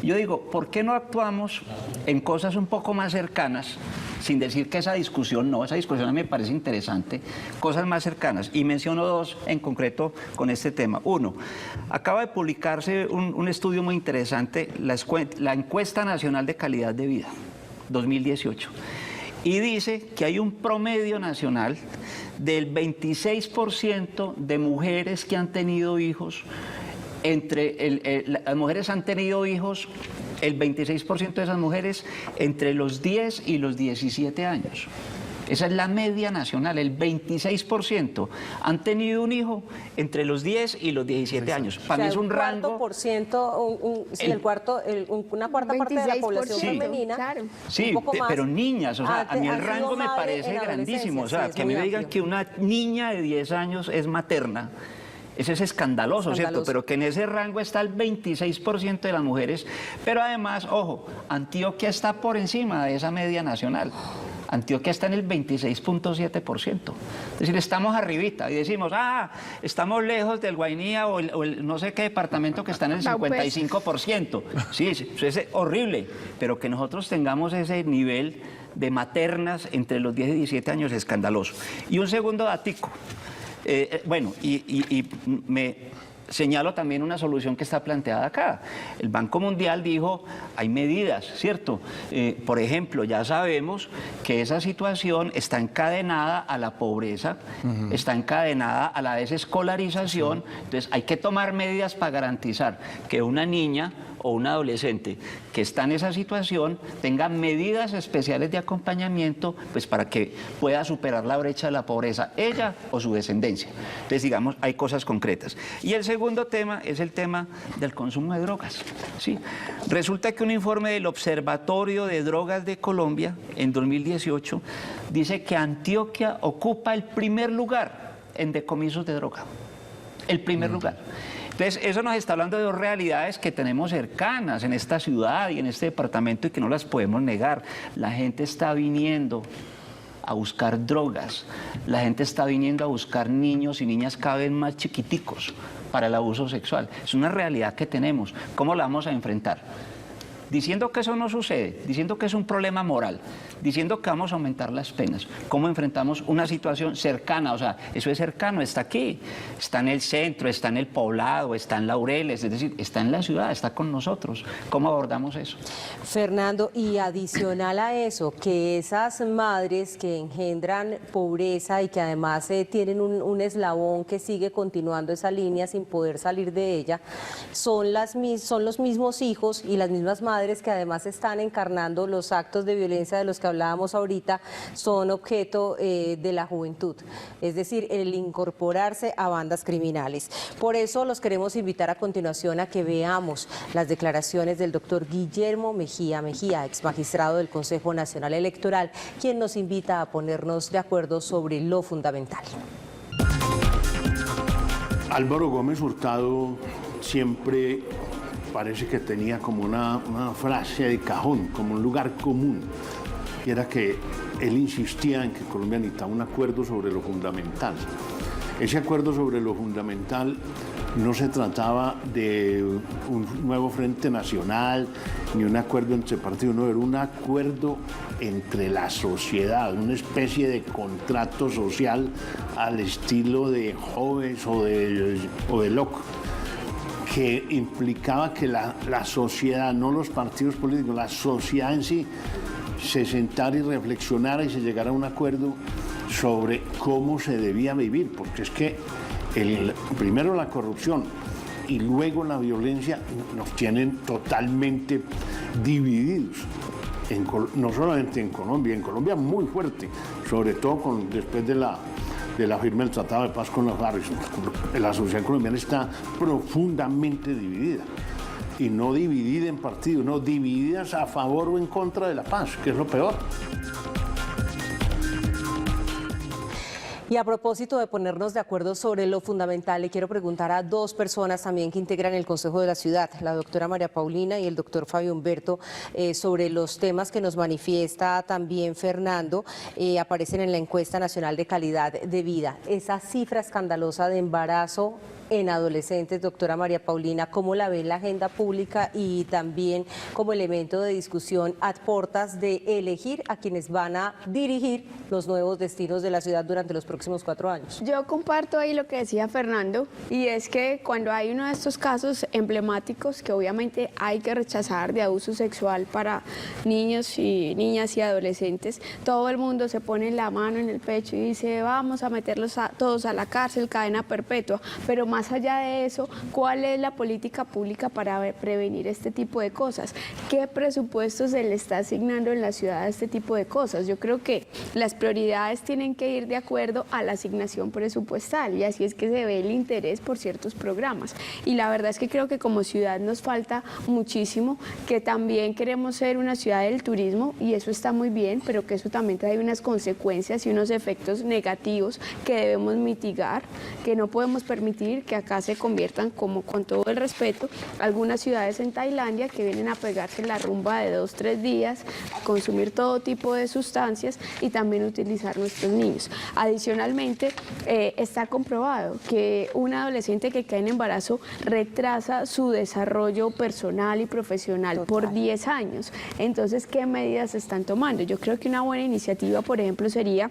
Yo digo, ¿por qué no actuamos en cosas un poco más cercanas, sin decir que esa discusión no, esa discusión a mí me parece interesante, cosas más cercanas? Y menciono dos en concreto con este tema. Uno, acaba de publicarse un estudio muy interesante, la Encuesta Nacional de Calidad de Vida, 2018. Y dice que hay un promedio nacional del 26% de mujeres que han tenido hijos. Las mujeres han tenido hijos, el 26% de esas mujeres, entre los 10 y los 17 años. Esa es la media nacional, el 26% han tenido un hijo entre los 10 y los 17 años. Para mí es un rango... Una cuarta parte de la población femenina. Claro. Sí, un poco más. pero niñas, o sea, a mí el rango me parece grandísimo. O sea, sí, que a mí me digan que una niña de 10 años es materna. Eso es escandaloso, ¿cierto? Pero que en ese rango está el 26% de las mujeres. Pero además, ojo, Antioquia está por encima de esa media nacional. Antioquia está en el 26.7%. Es decir, estamos arribita y decimos, estamos lejos del Guainía o el no sé qué departamento que está en el 55%. Sí, eso es horrible, pero que nosotros tengamos ese nivel de maternas entre los 10 y 17 años es escandaloso. Y un segundo datico. Me señalo también una solución que está planteada acá. El Banco Mundial dijo, hay medidas, ¿cierto? Por ejemplo, ya sabemos que esa situación está encadenada a la pobreza, está encadenada a la desescolarización, entonces hay que tomar medidas para garantizar que una niña o un adolescente que está en esa situación tenga medidas especiales de acompañamiento, pues para que pueda superar la brecha de la pobreza, ella o su descendencia. Entonces, digamos, hay cosas concretas. Y el segundo tema es el tema del consumo de drogas, ¿sí? Resulta que un informe del Observatorio de Drogas de Colombia, en 2018, dice que Antioquia ocupa el primer lugar en decomisos de droga. El primer lugar. Entonces, eso nos está hablando de dos realidades que tenemos cercanas en esta ciudad y en este departamento y que no las podemos negar. La gente está viniendo a buscar drogas, la gente está viniendo a buscar niños y niñas cada vez más chiquiticos para el abuso sexual. Es una realidad que tenemos. ¿Cómo la vamos a enfrentar? Diciendo que eso no sucede, diciendo que es un problema moral, diciendo que vamos a aumentar las penas. ¿Cómo enfrentamos una situación cercana? O sea, eso es cercano, está aquí, está en el centro, está en el poblado, está en Laureles, es decir, está en la ciudad, está con nosotros. ¿Cómo abordamos eso? Fernando, y adicional a eso, que esas madres que engendran pobreza y que además tienen un eslabón que sigue continuando esa línea sin poder salir de ella, son los mismos hijos y las mismas madres que además están encarnando los actos de violencia de los que hablábamos ahorita, son objeto de la juventud, es decir, el incorporarse a bandas criminales. Por eso los queremos invitar a continuación a que veamos las declaraciones del doctor Guillermo Mejía, ex magistrado del Consejo Nacional Electoral, quien nos invita a ponernos de acuerdo sobre lo fundamental. Álvaro Gómez Hurtado siempre parece que tenía como una frase de cajón, como un lugar común, y era que él insistía en que Colombia necesitaba un acuerdo sobre lo fundamental. Ese acuerdo sobre lo fundamental no se trataba de un nuevo frente nacional, ni un acuerdo entre partidos, no, era un acuerdo entre la sociedad, una especie de contrato social al estilo de Hobbes o de Locke, que implicaba que la sociedad, no los partidos políticos, la sociedad en sí, se sentara y reflexionara y se llegara a un acuerdo sobre cómo se debía vivir, porque es que primero la corrupción y luego la violencia nos tienen totalmente divididos, no solamente en Colombia muy fuerte, sobre todo después de la firma del Tratado de Paz con las FARC. La sociedad colombiana está profundamente dividida. y no dividida en partidos, no divididas a favor o en contra de la paz, que es lo peor. Y a propósito de ponernos de acuerdo sobre lo fundamental, le quiero preguntar a dos personas también que integran el Consejo de la Ciudad, la doctora María Paulina y el doctor Fabio Humberto, sobre los temas que nos manifiesta también Fernando, aparecen en la encuesta nacional de calidad de vida. Esa cifra escandalosa de embarazo en adolescentes, doctora María Paulina, ¿cómo la ve en la agenda pública y también como elemento de discusión a portas de elegir a quienes van a dirigir los nuevos destinos de la ciudad durante los próximos 4 años? Yo comparto ahí lo que decía Fernando, y es que cuando hay uno de estos casos emblemáticos que obviamente hay que rechazar de abuso sexual para niños y niñas y adolescentes, todo el mundo se pone la mano en el pecho y dice vamos a meterlos todos a la cárcel, cadena perpetua, pero más allá de eso, ¿cuál es la política pública para prevenir este tipo de cosas? ¿Qué presupuesto se le está asignando en la ciudad a este tipo de cosas? Yo creo que las prioridades tienen que ir de acuerdo a la asignación presupuestal, y así es que se ve el interés por ciertos programas. Y la verdad es que creo que como ciudad nos falta muchísimo, que también queremos ser una ciudad del turismo, y eso está muy bien, pero que eso también trae unas consecuencias y unos efectos negativos que debemos mitigar, que no podemos permitir que acá se conviertan, como con todo el respeto, algunas ciudades en Tailandia que vienen a pegarse la rumba de 2 o 3 días, consumir todo tipo de sustancias y también utilizar nuestros niños. Adicionalmente, está comprobado que un adolescente que cae en embarazo retrasa su desarrollo personal y profesional por 10 años. Entonces, ¿qué medidas se están tomando? Yo creo que una buena iniciativa, por ejemplo, sería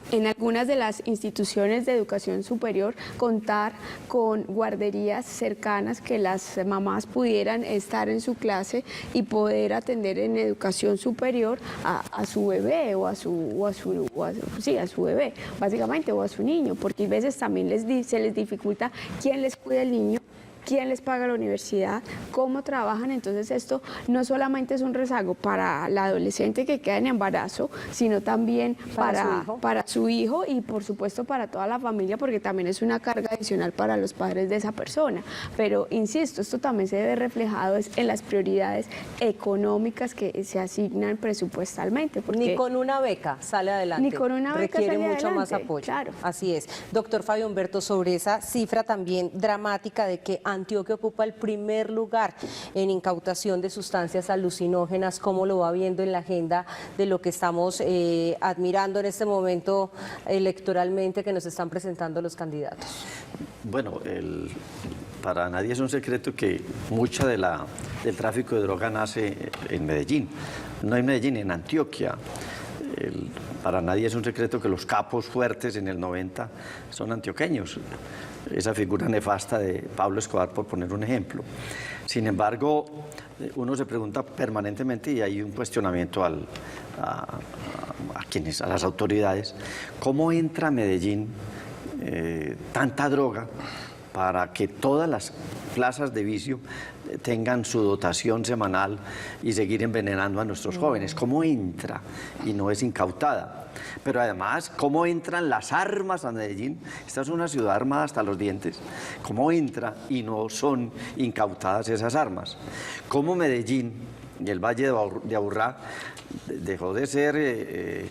en algunas de las instituciones de educación superior contar con guarderías cercanas, que las mamás pudieran estar en su clase y poder atender en educación superior a su bebé a su bebé, básicamente, o a su niño, porque a veces también se les dificulta quién les cuida el niño, quién les paga la universidad, cómo trabajan. Entonces esto no solamente es un rezago para la adolescente que queda en embarazo, sino también para su hijo y por supuesto para toda la familia, porque también es una carga adicional para los padres de esa persona. Pero insisto, esto también se ve reflejado en las prioridades económicas que se asignan presupuestalmente. Ni con una beca sale adelante. Ni con una beca requiere sale mucho adelante, más apoyo. Claro. Así es. Doctor Fabio Humberto, sobre esa cifra también dramática de que Antioquia ocupa el primer lugar en incautación de sustancias alucinógenas, ¿cómo lo va viendo en la agenda de lo que estamos admirando en este momento electoralmente que nos están presentando los candidatos? Bueno, para nadie es un secreto que mucha del tráfico de droga nace en Medellín, no en Medellín, en Antioquia. Para nadie es un secreto que los capos fuertes en el 90 son antioqueños. Esa figura nefasta de Pablo Escobar, por poner un ejemplo. Sin embargo, uno se pregunta permanentemente, y hay un cuestionamiento a las autoridades, ¿cómo entra a Medellín tanta droga para que todas las plazas de vicio tengan su dotación semanal y seguir envenenando a nuestros jóvenes? ¿Cómo entra y no es incautada? Pero además, ¿cómo entran las armas a Medellín? Esta es una ciudad armada hasta los dientes. ¿Cómo entra y no son incautadas esas armas? ¿Cómo Medellín y el Valle de Aburrá dejó de ser,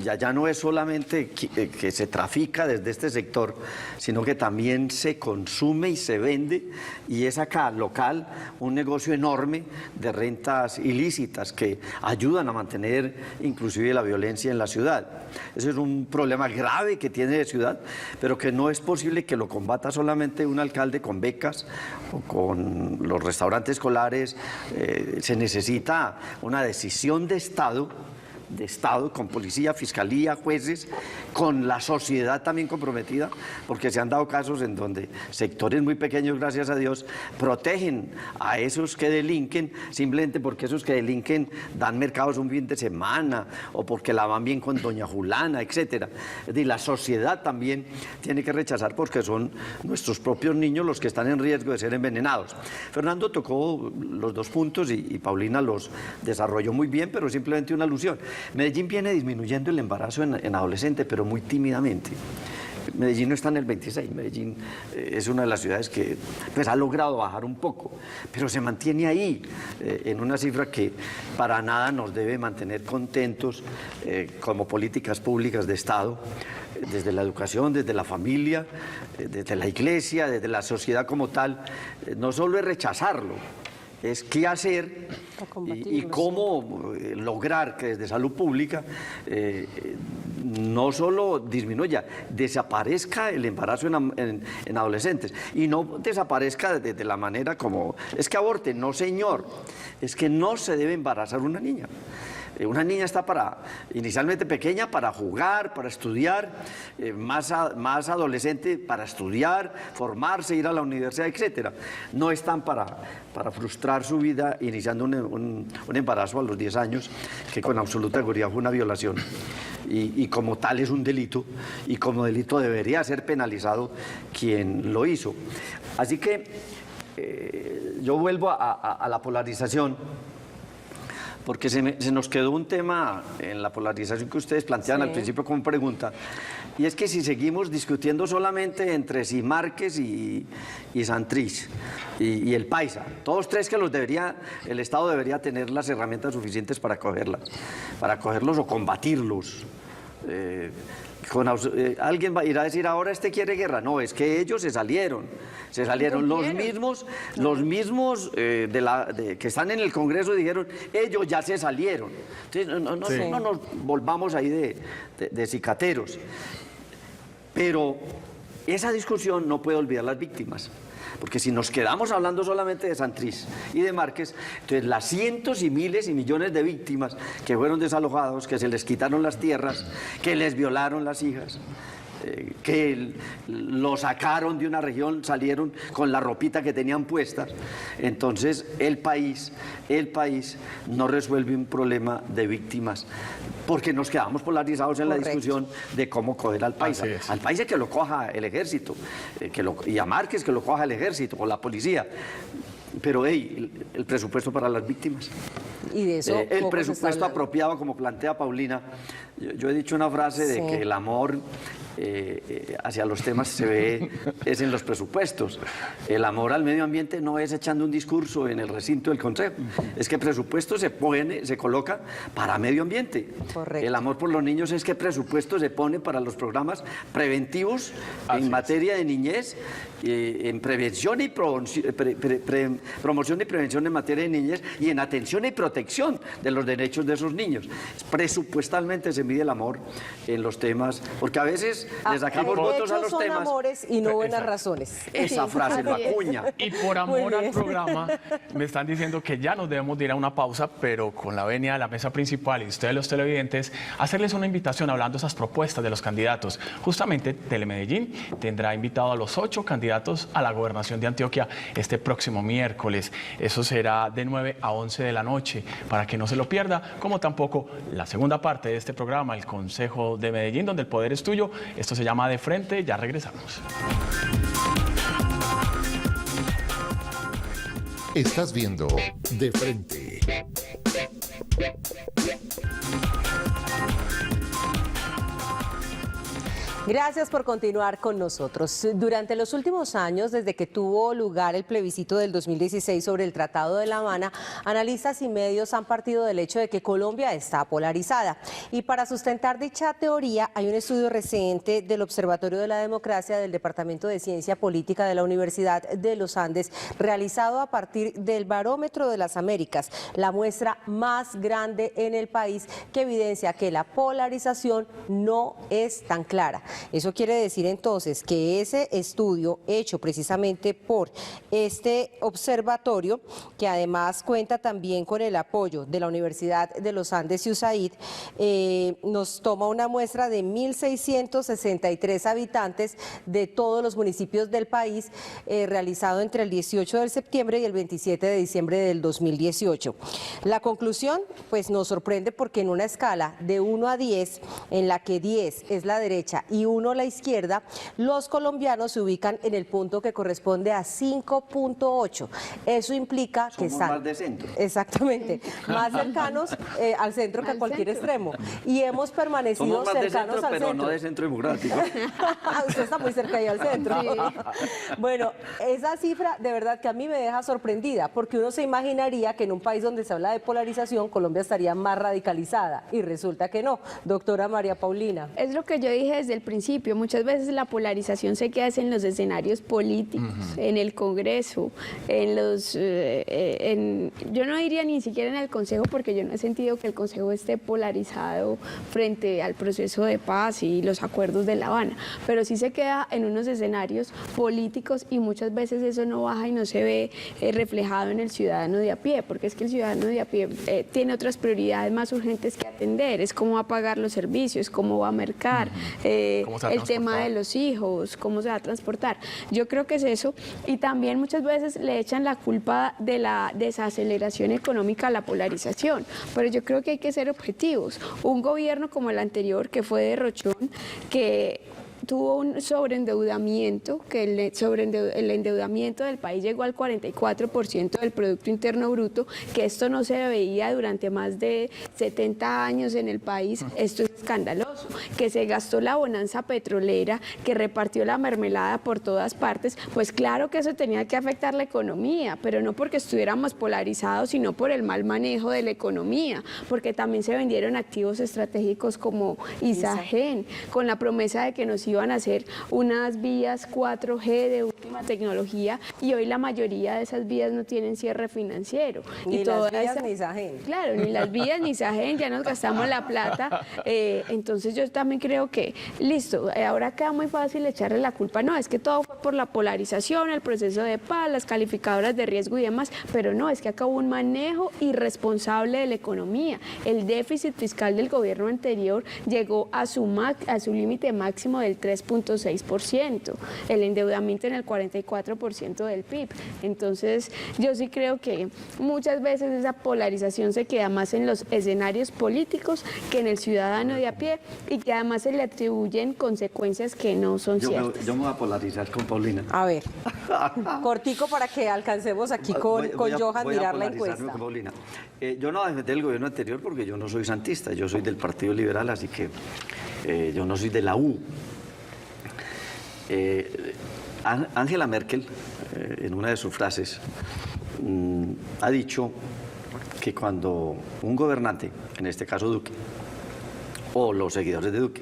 ya no es solamente que se trafica desde este sector, sino que también se consume y se vende, y es acá local un negocio enorme de rentas ilícitas que ayudan a mantener inclusive la violencia en la ciudad. Ese es un problema grave que tiene la ciudad, pero que no es posible que lo combata solamente un alcalde con becas o con los restaurantes escolares. Se necesita una decisión de Estado, con policía, fiscalía, jueces, con la sociedad también comprometida, porque se han dado casos en donde sectores muy pequeños, gracias a Dios, protegen a esos que delinquen simplemente porque esos que delinquen dan mercados un fin de semana o porque la van bien con doña Julana, etcétera. Es decir, la sociedad también tiene que rechazar, porque son nuestros propios niños los que están en riesgo de ser envenenados. Fernando tocó los dos puntos y Paulina los desarrolló muy bien, pero simplemente una alusión. Medellín viene disminuyendo el embarazo en adolescente, pero muy tímidamente. Medellín no está en el 26, Medellín es una de las ciudades que pues, ha logrado bajar un poco, pero se mantiene ahí, en una cifra que para nada nos debe mantener contentos como políticas públicas de Estado, desde la educación, desde la familia, desde la iglesia, desde la sociedad como tal. No solo es rechazarlo, es qué hacer y cómo lograr que desde salud pública no solo disminuya, desaparezca el embarazo en adolescentes, y no desaparezca de la manera como, es que aborten, no señor, es que no se debe embarazar una niña. Una niña está inicialmente pequeña para jugar, para estudiar, más adolescente para estudiar, formarse, ir a la universidad, etc. No están para frustrar su vida iniciando un embarazo a los 10 años, que con absoluta seguridad fue una violación. Y como tal es un delito, y como delito debería ser penalizado quien lo hizo. Así que yo vuelvo a la polarización, porque se nos quedó un tema en la polarización que ustedes planteaban al principio como pregunta, y es que si seguimos discutiendo solamente entre si Márquez y Santrich y el Paisa, todos tres que el Estado debería tener las herramientas suficientes para cogerlos o combatirlos. Alguien irá a decir ahora quiere guerra. No, es que ellos se salieron los mismos que están en el Congreso dijeron, ellos ya se salieron. Entonces no nos volvamos ahí de cicateros, pero esa discusión no puede olvidar las víctimas. Porque si nos quedamos hablando solamente de Santrich y de Márquez, entonces las cientos y miles y millones de víctimas que fueron desalojados, que se les quitaron las tierras, que les violaron las hijas, que lo sacaron de una región, salieron con la ropita que tenían puestas, entonces el país no resuelve un problema de víctimas, porque nos quedamos polarizados en la discusión de cómo coger al país. Al país que lo coja el ejército, y a Márquez que lo coja el ejército o la policía. Pero el presupuesto para las víctimas. Y de eso el presupuesto apropiado, como plantea Paulina. Yo he dicho una frase de que el amor hacia los temas se ve es en los presupuestos. El amor al medio ambiente no es echando un discurso en el recinto del Consejo, es que presupuesto se coloca para medio ambiente. Correcto. El amor por los niños es que presupuesto se pone para los programas preventivos en materia de niñez, en prevención y promoción y prevención en materia de niñez, y en atención y protección de los derechos de esos niños. Presupuestalmente se mide el amor en los temas, porque a veces le sacamos votos a los son temas. Amores y no buenas razones. Esa frase lo acuña. Y por amor al programa, me están diciendo que ya nos debemos de ir a una pausa, pero con la venia de la mesa principal y ustedes los televidentes, hacerles una invitación hablando de esas propuestas de los candidatos. Justamente Telemedellín tendrá invitado a los 8 candidatos a la gobernación de Antioquia este próximo miércoles. Eso será de 9 a 11 de la noche, para que no se lo pierda, como tampoco la segunda parte de este programa, el Consejo de Medellín, donde el poder es tuyo. Esto se llama De Frente. Ya regresamos. Estás viendo De Frente. Gracias por continuar con nosotros. Durante los últimos años, desde que tuvo lugar el plebiscito del 2016 sobre el Tratado de La Habana, analistas y medios han partido del hecho de que Colombia está polarizada. Y para sustentar dicha teoría, hay un estudio reciente del Observatorio de la Democracia del Departamento de Ciencia Política de la Universidad de los Andes, realizado a partir del Barómetro de las Américas, la muestra más grande en el país, que evidencia que la polarización no es tan clara. Eso quiere decir entonces que ese estudio hecho precisamente por este observatorio, que además cuenta también con el apoyo de la Universidad de los Andes y USAID, nos toma una muestra de 1.663 habitantes de todos los municipios del país, realizado entre el 18 de septiembre y el 27 de diciembre del 2018. La conclusión pues nos sorprende, porque en una escala de 1 a 10, en la que 10 es la derecha y y 1 la izquierda, los colombianos se ubican en el punto que corresponde a 5.8. Eso implica que Somos más de centro. Exactamente, más cercanos al centro que a cualquier extremo. Y hemos permanecido Somos más de cercanos centro, al pero centro. no de centro democrático. Usted está muy cerca ahí al centro. Sí. Bueno, esa cifra de verdad que a mí me deja sorprendida, porque uno se imaginaría que en un país donde se habla de polarización, Colombia estaría más radicalizada, y resulta que no. Doctora María Paulina. Es lo que yo dije desde el principio, muchas veces la polarización se queda en los escenarios políticos, en el Congreso, en los, yo no diría ni siquiera en el Consejo, porque yo no he sentido que el Consejo esté polarizado frente al proceso de paz y los acuerdos de La Habana, pero sí se queda en unos escenarios políticos y muchas veces eso no baja y no se ve reflejado en el ciudadano de a pie, porque es que el ciudadano de a pie tiene otras prioridades más urgentes que atender, es cómo va a pagar los servicios, cómo va a mercar, el tema de los hijos, cómo se va a transportar. Yo creo que es eso, y también muchas veces le echan la culpa de la desaceleración económica a la polarización, pero yo creo que hay que ser objetivos. Un gobierno como el anterior, que fue derrochón, que tuvo un sobreendeudamiento, que el endeudamiento del país llegó al 44% del Producto Interno Bruto, que esto no se veía durante más de 70 años en el país. Esto es escandaloso, que se gastó la bonanza petrolera, que repartió la mermelada por todas partes. Pues claro que eso tenía que afectar la economía, pero no porque estuviéramos polarizados, sino por el mal manejo de la economía, porque también se vendieron activos estratégicos como Isagen, con la promesa de que nos iban a hacer unas vías 4G de última tecnología, y hoy la mayoría de esas vías no tienen cierre financiero. Ni y las vías ni Isagen. Claro, ni las vías ni Isagen, ya nos gastamos la plata. Entonces yo también creo que, listo, ahora queda muy fácil echarle la culpa. No, es que todo fue por la polarización, el proceso de paz, las calificadoras de riesgo y demás, pero no, es que acá hubo un manejo irresponsable de la economía. El déficit fiscal del gobierno anterior llegó a su límite máximo del 3.6%, el endeudamiento en el 44% del PIB. Entonces, yo sí creo que muchas veces esa polarización se queda más en los escenarios políticos que en el ciudadano de a pie, y que además se le atribuyen consecuencias que no son ciertas. Yo me voy a polarizar con Paulina. A ver, cortico para que alcancemos aquí con Johan mirar la encuesta. Con Paulina. Yo no defendí el gobierno anterior porque yo no soy santista, yo soy del Partido Liberal, así que yo no soy de la U. Angela Merkel, en una de sus frases, ha dicho que cuando un gobernante, en este caso Duque, o los seguidores de Duque,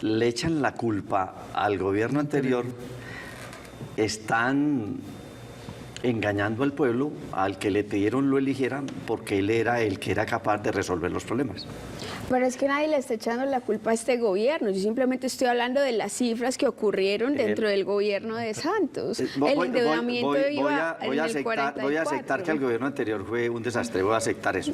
le echan la culpa al gobierno anterior, están engañando al pueblo al que le pidieron lo eligieran porque él era el que era capaz de resolver los problemas. Pero es que nadie le está echando la culpa a este gobierno. Yo simplemente estoy hablando de las cifras que ocurrieron dentro del gobierno de Santos. El endeudamiento iba en el 44. Voy a aceptar que el gobierno anterior fue un desastre, voy a aceptar eso.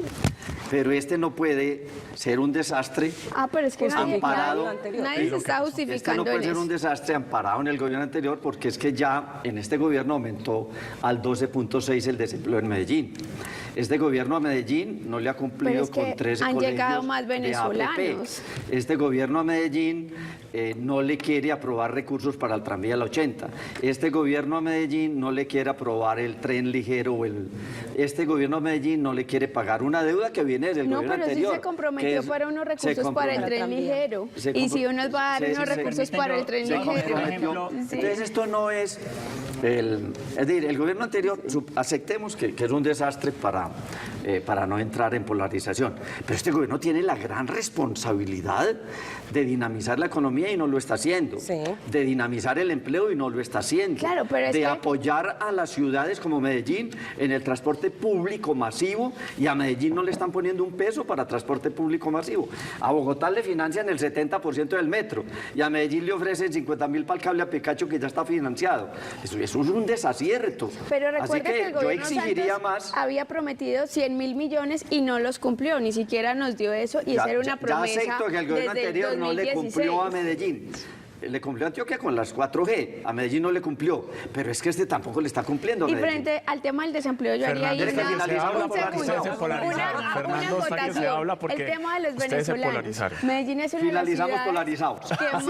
Pero este no puede ser un desastre pero es que nadie se está justificando. Este no puede ser un desastre amparado en el gobierno anterior, porque es que ya en este gobierno aumentó al 12.6 el desempleo en Medellín. Este gobierno a Medellín no le ha cumplido con 13 han colegios llegado más de venezolanos. APP. Este gobierno a Medellín no le quiere aprobar recursos para el tranvía la 80. Este gobierno a Medellín no le quiere aprobar el tren ligero. Este gobierno a Medellín no le quiere pagar una deuda que viene del gobierno anterior. No, pero sí se comprometió para unos recursos para el tren ligero. Y si uno va a dar unos recursos para el tren ligero. Entonces esto no es... es decir, el gobierno anterior, aceptemos que es un desastre para no entrar en polarización, pero este gobierno tiene la gran responsabilidad de dinamizar la economía y no lo está haciendo, de dinamizar el empleo y no lo está haciendo, claro, pero de apoyar a las ciudades como Medellín en el transporte público masivo, y a Medellín no le están poniendo un peso para transporte público masivo. A Bogotá le financian el 70% del metro y a Medellín le ofrecen 50.000 para el cable a Picacho, que ya está financiado. Eso es un desacierto. Pero recuerda que el gobierno yo exigiría Santos había prometido 100.000 millones y no los cumplió, ni siquiera nos dio eso, y esa era una promesa. Ya acepto que el gobierno anterior no le cumplió a Medellín. Le cumplió a Antioquia con las 4G, a Medellín no le cumplió, pero es que este tampoco le está cumpliendo. Y Medellín. frente al tema del desempleo, yo haría ahí Fernando, es que finalizamos un segundo, una acotación. El tema de los venezolanos. Medellín es una de las Finalizamos ciudades polarizados. que más...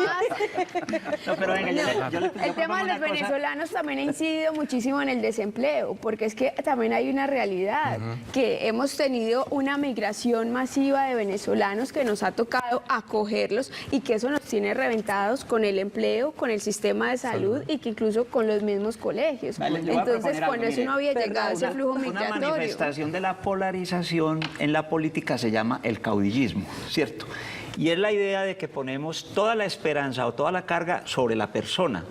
No, pero venga, El tema de los venezolanos también ha incidido muchísimo en el desempleo, porque es que también hay una realidad, que hemos tenido una migración masiva de venezolanos que nos ha tocado acogerlos y que eso nos tiene reventados con el empleo, con el sistema de salud y que incluso con los mismos colegios. Vale, le voy a Entonces, proponer cuando algo, eso no había llegado ese flujo Una migratorio. manifestación de la polarización en la política se llama el caudillismo, ¿cierto? Y es la idea de que ponemos toda la esperanza o toda la carga sobre la persona.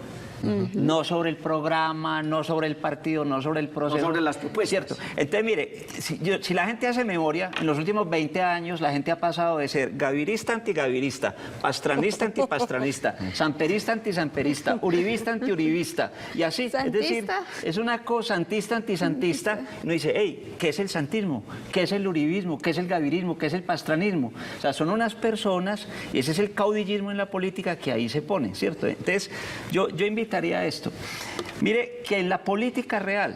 No sobre el programa, no sobre el partido, no sobre el proceso. No sobre las propuestas. Cierto. Entonces, mire, si la gente hace memoria, en los últimos 20 años la gente ha pasado de ser gavirista antigavirista, pastranista antipastranista, samperista antisamperista, uribista antiuribista, y así. ¿Santista? Es decir, es una cosa santista antisantista. Uno dice, hey, ¿qué es el santismo? ¿Qué es el uribismo? ¿Qué es el gavirismo? ¿Qué es el pastranismo? O sea, son unas personas, y ese es el caudillismo en la política que ahí se pone, ¿cierto? Entonces, yo invitaría a esto. Mire, que en la política real,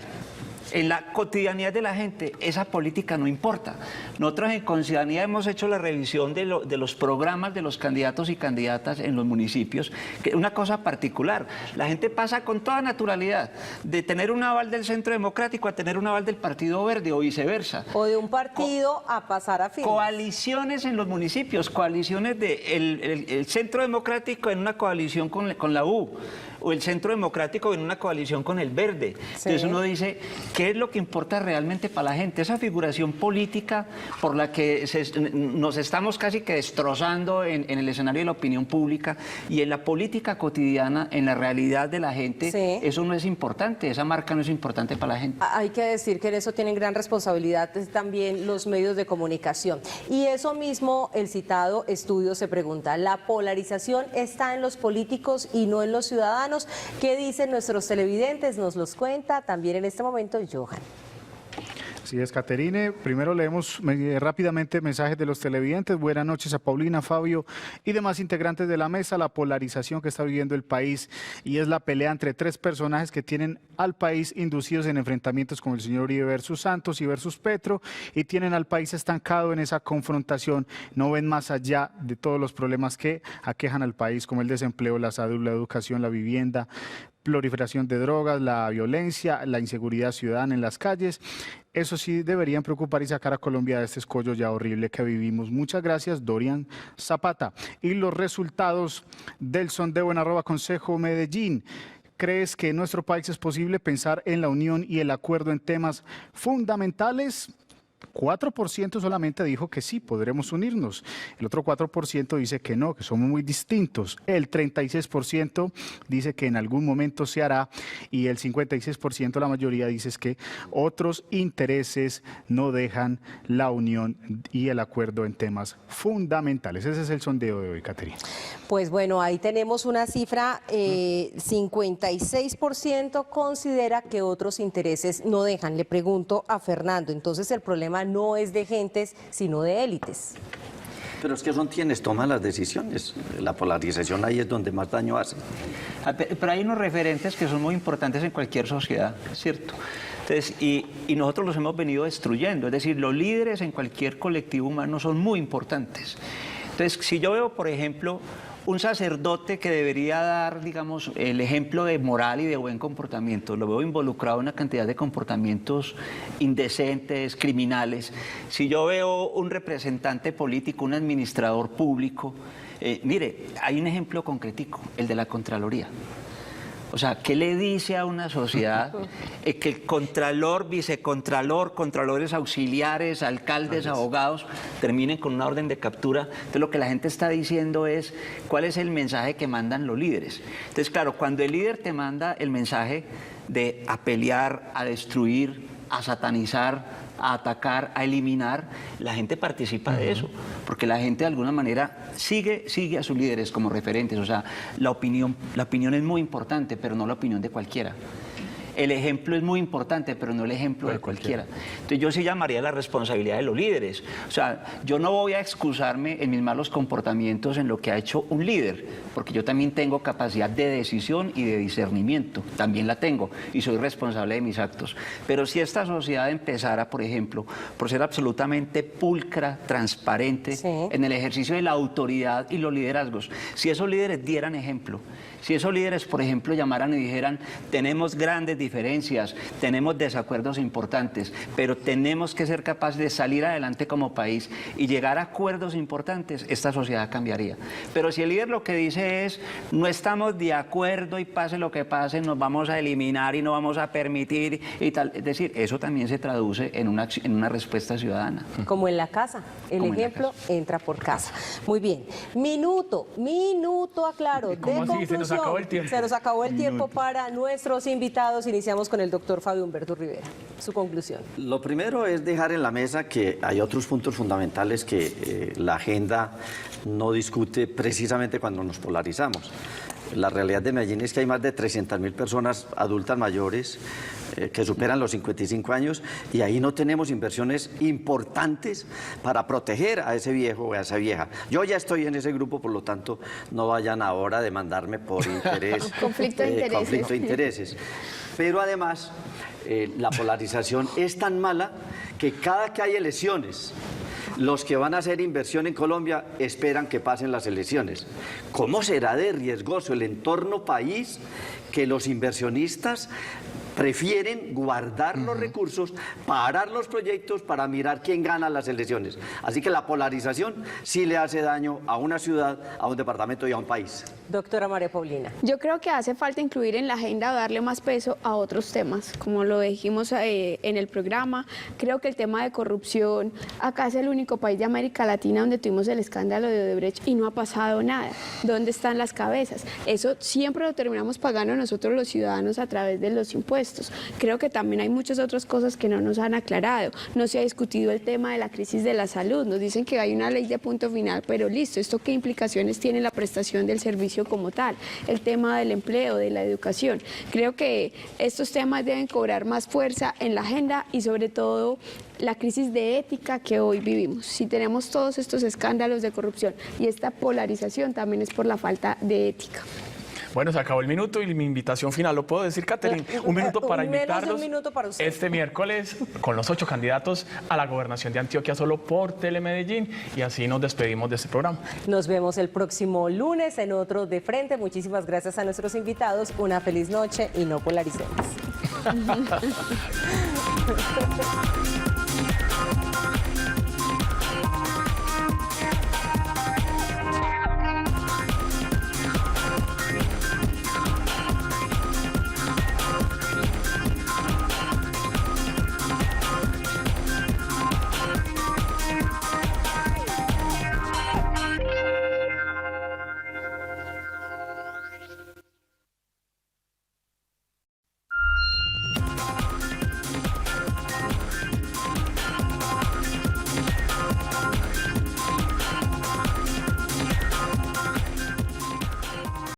en la cotidianidad de la gente, esa política no importa. Nosotros en Conciudadanía hemos hecho la revisión de los programas de los candidatos y candidatas en los municipios, que es una cosa particular. La gente pasa con toda naturalidad de tener un aval del Centro Democrático a tener un aval del Partido Verde o viceversa. O de un partido a pasar a firmas. Coaliciones en los municipios, coaliciones el Centro Democrático en una coalición con la U, o el Centro Democrático en una coalición con el Verde. Entonces uno dice, ¿qué es lo que importa realmente para la gente? Esa figuración política por la que nos estamos casi que destrozando en el escenario de la opinión pública y en la política cotidiana, en la realidad de la gente, eso no es importante, esa marca no es importante para la gente. Hay que decir que en eso tienen gran responsabilidad también los medios de comunicación. Y eso mismo, el citado estudio se pregunta, ¿la polarización está en los políticos y no en los ciudadanos? ¿Qué dicen nuestros televidentes? Nos los cuenta también en este momento Johan. Así es, Caterine. Primero leemos rápidamente mensajes de los televidentes. Buenas noches a Paulina, Fabio y demás integrantes de la mesa. La polarización que está viviendo el país y es la pelea entre tres personajes que tienen al país inducidos en enfrentamientos como el señor Uribe versus Santos y versus Petro y tienen al país estancado en esa confrontación. No ven más allá de todos los problemas que aquejan al país como el desempleo, la salud, la educación, la vivienda, proliferación de drogas, la violencia, la inseguridad ciudadana en las calles. Eso sí deberían preocupar y sacar a Colombia de este escollo ya horrible que vivimos. Muchas gracias, Dorian Zapata. Y los resultados del sondeo en @Consejo Medellín. ¿Crees que en nuestro país es posible pensar en la unión y el acuerdo en temas fundamentales? 4% solamente dijo que sí, podremos unirnos. El otro 4% dice que no, que somos muy distintos. El 36% dice que en algún momento se hará y el 56%, la mayoría, dice que otros intereses no dejan la unión y el acuerdo en temas fundamentales. Ese es el sondeo de hoy, Caterina. Pues bueno, ahí tenemos una cifra, 56% considera que otros intereses no dejan. Le pregunto a Fernando, entonces el problema no es de gentes, sino de élites. Pero es que son quienes toman las decisiones. La polarización ahí es donde más daño hace. Pero hay unos referentes que son muy importantes en cualquier sociedad, ¿cierto? Entonces, y nosotros los hemos venido destruyendo. Es decir, los líderes en cualquier colectivo humano son muy importantes. Entonces, si yo veo, por ejemplo, un sacerdote que debería dar, digamos, el ejemplo de moral y de buen comportamiento, lo veo involucrado en una cantidad de comportamientos indecentes, criminales. Si yo veo un representante político, un administrador público, mire, hay un ejemplo concretico, el de la Contraloría. O sea, ¿qué le dice a una sociedad que el contralor, vicecontralor, contralores auxiliares, alcaldes, abogados terminen con una orden de captura? Entonces lo que la gente está diciendo es cuál es el mensaje que mandan los líderes. Entonces, claro, cuando el líder te manda el mensaje de a pelear, a destruir, a satanizar, a atacar, a eliminar, la gente participa de eso, porque la gente de alguna manera sigue a sus líderes como referentes. O sea, la opinión es muy importante, pero no la opinión de cualquiera. el ejemplo es muy importante, pero no el ejemplo de cualquiera. Entonces yo sí llamaría la responsabilidad de los líderes. O sea, yo no voy a excusarme en mis malos comportamientos en lo que ha hecho un líder, porque yo también tengo capacidad de decisión y de discernimiento, también la tengo, y soy responsable de mis actos. Pero si esta sociedad empezara, por ejemplo, por ser absolutamente pulcra, transparente, en el ejercicio de la autoridad y los liderazgos, si esos líderes dieran ejemplo, si esos líderes, por ejemplo, llamaran y dijeran, tenemos grandes diferencias, tenemos desacuerdos importantes, pero tenemos que ser capaces de salir adelante como país y llegar a acuerdos importantes, esta sociedad cambiaría. Pero si el líder lo que dice es, no estamos de acuerdo y pase lo que pase, nos vamos a eliminar y no vamos a permitir y tal, es decir, eso también se traduce en una respuesta ciudadana. Como en la casa, el ejemplo entra por casa. Muy bien, minuto, aclaro, de conclusión. Se nos acabó el tiempo. Se nos acabó el tiempo para nuestros invitados. Iniciamos con el doctor Fabio Humberto Rivera. Su conclusión. Lo primero es dejar en la mesa que hay otros puntos fundamentales que la agenda no discute precisamente cuando nos polarizamos. La realidad de Medellín es que hay más de 300.000 personas adultas mayores que superan los 55 años y ahí no tenemos inversiones importantes para proteger a ese viejo o a esa vieja. Yo ya estoy en ese grupo, por lo tanto, no vayan ahora a demandarme por interés. Conflicto de intereses. Pero además, la polarización es tan mala que cada que hay elecciones, los que van a hacer inversión en Colombia esperan que pasen las elecciones. ¿Cómo será de riesgoso el entorno país que los inversionistas prefieren guardar los recursos, parar los proyectos para mirar quién gana las elecciones? Así que la polarización sí le hace daño a una ciudad, a un departamento y a un país. Doctora María Paulina. Yo creo que hace falta incluir en la agenda o darle más peso a otros temas, como lo dijimos en el programa. Creo que el tema de corrupción, acá es el único país de América Latina donde tuvimos el escándalo de Odebrecht y no ha pasado nada. ¿Dónde están las cabezas? Eso siempre lo terminamos pagando nosotros los ciudadanos a través de los impuestos. Creo que también hay muchas otras cosas que no nos han aclarado. No se ha discutido el tema de la crisis de la salud. Nos dicen que hay una ley de punto final, pero listo, ¿esto qué implicaciones tiene la prestación del servicio como tal? El tema del empleo, de la educación. Creo que estos temas deben cobrar más fuerza en la agenda y sobre todo la crisis de ética que hoy vivimos. Si tenemos todos estos escándalos de corrupción y esta polarización, también es por la falta de ética. Bueno, se acabó el minuto y mi invitación final, ¿lo puedo decir, Catherine? Un minuto para invitarlos este miércoles con los 8 candidatos a la gobernación de Antioquia solo por Telemedellín y así nos despedimos de este programa. Nos vemos el próximo lunes en otro De Frente. Muchísimas gracias a nuestros invitados. Una feliz noche y no polaricemos.